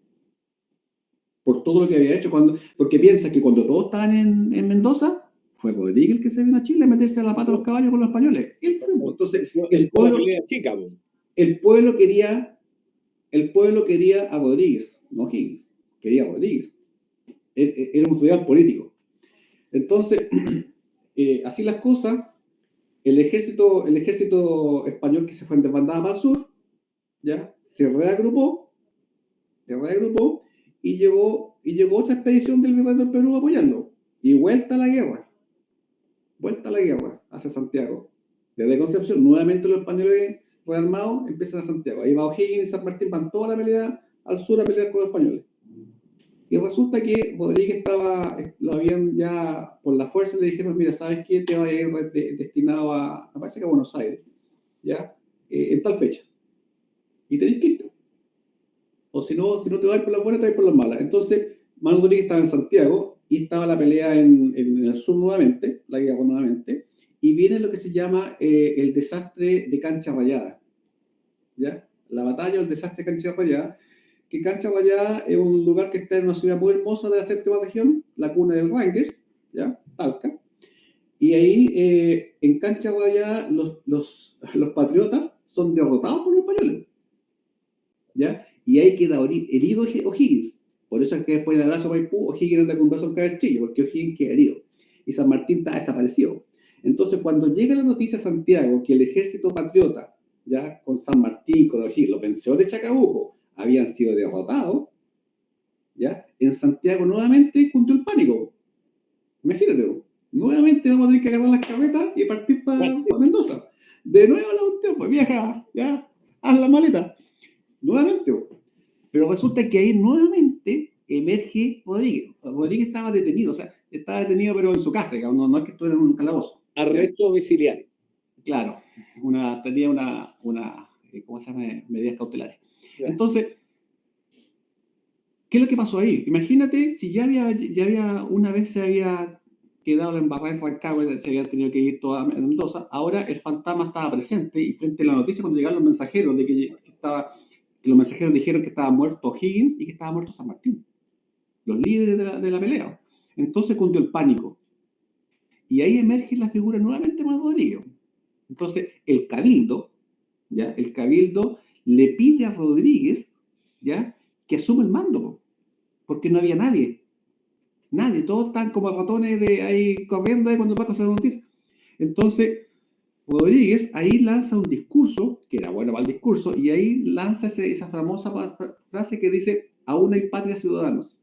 Por todo lo que había hecho. Porque piensa que cuando todos estaban en Mendoza, fue Rodríguez el que se vino a Chile a meterse a la pata a los caballos con los españoles. Él fue. Entonces, el pueblo quería a Rodríguez, no O'Higgins. Quería a Rodríguez. Era un rival político. Entonces, así las cosas, el ejército español que se fue en desbandada para el sur, ¿ya? Se reagrupó y llegó otra expedición del Virrey del Perú a apoyarlo. Y vuelta a la guerra hacia Santiago. Desde Concepción, nuevamente los españoles rearmados empiezan a Santiago. Ahí va O'Higgins y San Martín, van toda la pelea al sur a pelear con los españoles. Y resulta que Rodríguez lo habían ya, por la fuerza le dijeron, mira, ¿sabes qué? Te va a ir destinado me parece que a Buenos Aires, ¿ya? En tal fecha. Y tenés que irte. O si no te vas por las buenas, te vas por las malas. Entonces, Manuel Rodríguez estaba en Santiago y estaba la pelea en el sur nuevamente, la guerra nuevamente, y viene lo que se llama el desastre de Cancha Rayada, ¿ya? La batalla o el desastre de Cancha Rayada, que Cancha Rayada es un lugar que está en una ciudad muy hermosa de la séptima región, la cuna del Rangers, ¿ya? Talca. Y ahí, en Cancha Rayada, los patriotas son derrotados por los españoles, ¿ya? Y ahí queda herido O'Higgins. Por eso es que después del abrazo Maipú, O'Higgins anda con un brazo en cabestrillo, porque O'Higgins queda herido. Y San Martín está desaparecido. Entonces, cuando llega la noticia a Santiago que el ejército patriota, ya con San Martín, con O'Higgins, los vencedores de Chacabuco, habían sido derrotados, ¿ya? En Santiago nuevamente cundió el pánico. Imagínate, nuevamente vamos a tener que agarrar las carretas y partir para Mendoza. De nuevo la cuestión, pues vieja, ya, haz la maleta. Nuevamente. Pero resulta que ahí nuevamente emerge Rodríguez. Rodríguez estaba detenido, pero en su casa, digamos, no es que estuviera en un calabozo. Arresto domiciliario. Claro, tenía una ¿cómo se llama? Medidas cautelares. Claro. Entonces, ¿qué es lo que pasó ahí? Imagínate si ya había una vez se había quedado la embarrada en Rancagua y se había tenido que ir toda a Mendoza, ahora el fantasma estaba presente y frente a la noticia cuando llegaron los mensajeros de que los mensajeros dijeron que estaba muerto Higgins y que estaba muerto San Martín, los líderes de la pelea. Entonces cundió el pánico. Y ahí emerge la figura nuevamente de Rodríguez. Entonces el cabildo le pide a Rodríguez, ¿ya?, que asuma el mando, porque no había nadie, todos están como ratones ahí corriendo cuando Paco se va a hundir. Entonces Rodríguez ahí lanza un discurso, que era bueno para el discurso, y ahí lanza esa famosa frase que dice, aún hay patria ciudadanos.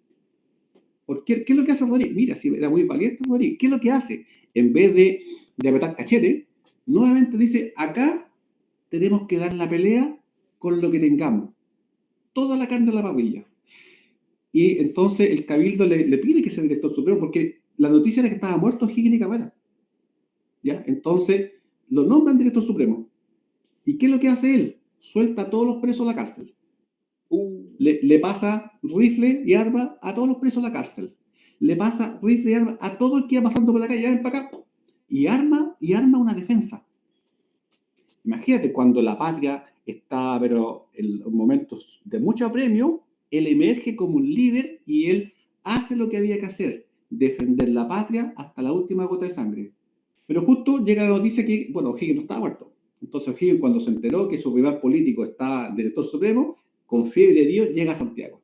¿Qué es lo que hace Rodríguez? Mira, si era muy valiente Rodríguez, ¿qué es lo que hace? En vez de apretar cachete, nuevamente dice, acá tenemos que dar la pelea con lo que tengamos. Toda la carne a la parrilla. Y entonces el cabildo le pide que sea director supremo, porque la noticia era que estaba muerto Higgins y Carrera. ¿Ya? Entonces lo nombran director supremo. ¿Y qué es lo que hace él? Suelta a todos los presos a la cárcel. Le pasa rifle y arma a todos los presos de la cárcel. Le pasa rifle y arma a todo el que va pasando por la calle, ya ven para acá, y arma una defensa. Imagínate, cuando la patria está, pero en momentos de mucho apremio, él emerge como un líder y él hace lo que había que hacer, defender la patria hasta la última gota de sangre. Pero justo llega la noticia que, bueno, O'Higgins no estaba muerto. Entonces O'Higgins, cuando se enteró que su rival político estaba director supremo, con fiebre de Dios, llega a Santiago.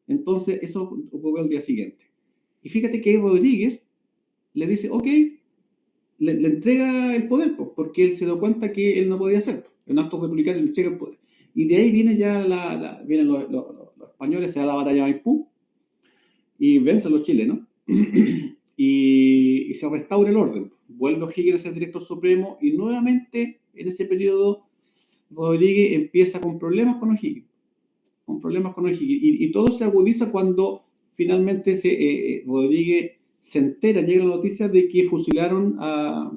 Entonces, eso ocurrió el día siguiente. Y fíjate que Rodríguez le dice, ok, le entrega el poder, pues, porque él se dio cuenta que él no podía hacer. En actos republicanos le entrega el poder. Y de ahí viene ya vienen los españoles, se da la batalla de Maipú y vencen los chilenos. y se restaura el orden. Vuelve O'Higgins a ser director supremo y nuevamente en ese periodo Rodríguez empieza con problemas con O'Higgins. Y todo se agudiza cuando finalmente Rodríguez se entera, llega la noticia de que fusilaron a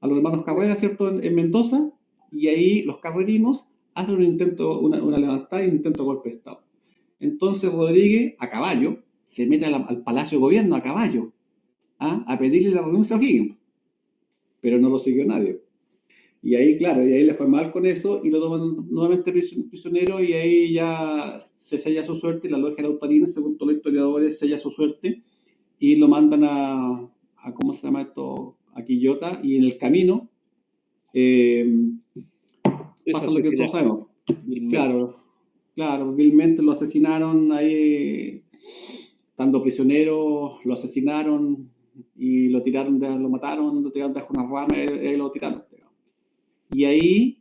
los hermanos Carrera, ¿cierto?, en Mendoza, y ahí los carrerinos hacen un intento, una levantada y un intento de golpe de Estado. Entonces Rodríguez, a caballo, se mete al Palacio de Gobierno a caballo, a pedirle la renuncia a O'Higgins, pero no lo siguió nadie. Y ahí, claro, y ahí le fue mal con eso y lo toman nuevamente prisionero y ahí ya se sella su suerte, la logia lautarina, según todos los historiadores, sella su suerte y lo mandan a ¿cómo se llama esto?, a Quillota, y en el camino pasa lo que todos sabemos. Claro, vilmente lo asesinaron ahí, estando prisionero, lo asesinaron y lo mataron, lo tiraron bajo unas ramas y lo tiraron. Y ahí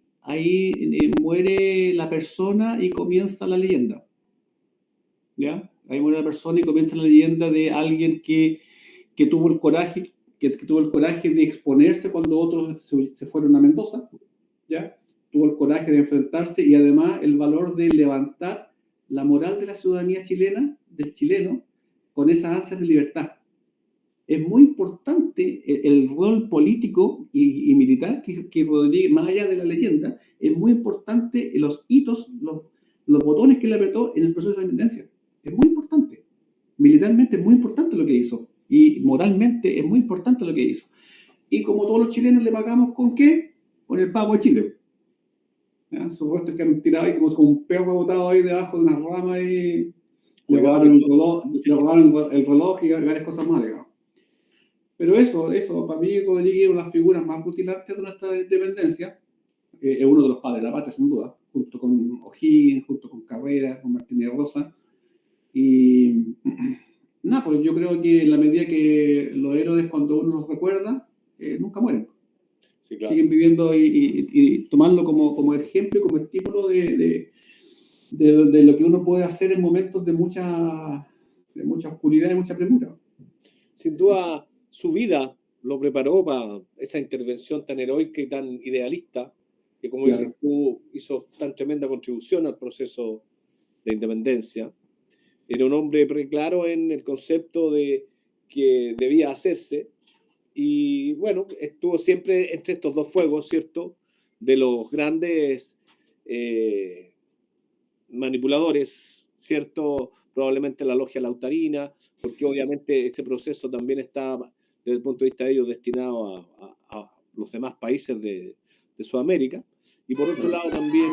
muere la persona y comienza la leyenda. ¿Ya? Ahí muere la persona y comienza la leyenda de alguien que tuvo el coraje, que tuvo el coraje de exponerse cuando otros se fueron a Mendoza, ¿ya? Tuvo el coraje de enfrentarse y además el valor de levantar la moral de la ciudadanía chilena, del chileno, con esa ansia de libertad. Es muy importante el rol político y militar que Rodríguez, más allá de la leyenda, es muy importante los hitos, los botones que le apretó en el proceso de independencia. Es muy importante. Militarmente es muy importante lo que hizo. Y moralmente es muy importante lo que hizo. Y como todos los chilenos le pagamos ¿con qué? Con el pago de Chile. ¿Ya? Sus restos quedaron tirados ahí como un perro botado ahí debajo de una rama y le robaron el reloj y varias cosas más, digamos. Pero eso, para mí Rodríguez es una de las figuras más rutilantes de nuestra independencia. Es uno de los padres de la patria, sin duda, junto con O'Higgins, junto con Carrera, con Martínez Rosa. Y nada, pues yo creo que en la medida que los héroes, cuando uno los recuerda, nunca mueren. Sí, claro. Siguen viviendo y tomarlo como ejemplo y como estímulo de lo que uno puede hacer en momentos de mucha oscuridad y mucha premura. Sin duda, su vida lo preparó para esa intervención tan heroica y tan idealista, que como dices tú, hizo tan tremenda contribución al proceso de independencia. Era un hombre preclaro en el concepto de que debía hacerse y bueno, estuvo siempre entre estos dos fuegos, ¿cierto?, de los grandes manipuladores, ¿cierto?, probablemente la logia lautarina, porque obviamente ese proceso también está, desde el punto de vista de ellos, destinado a los demás países de Sudamérica. Y por otro lado también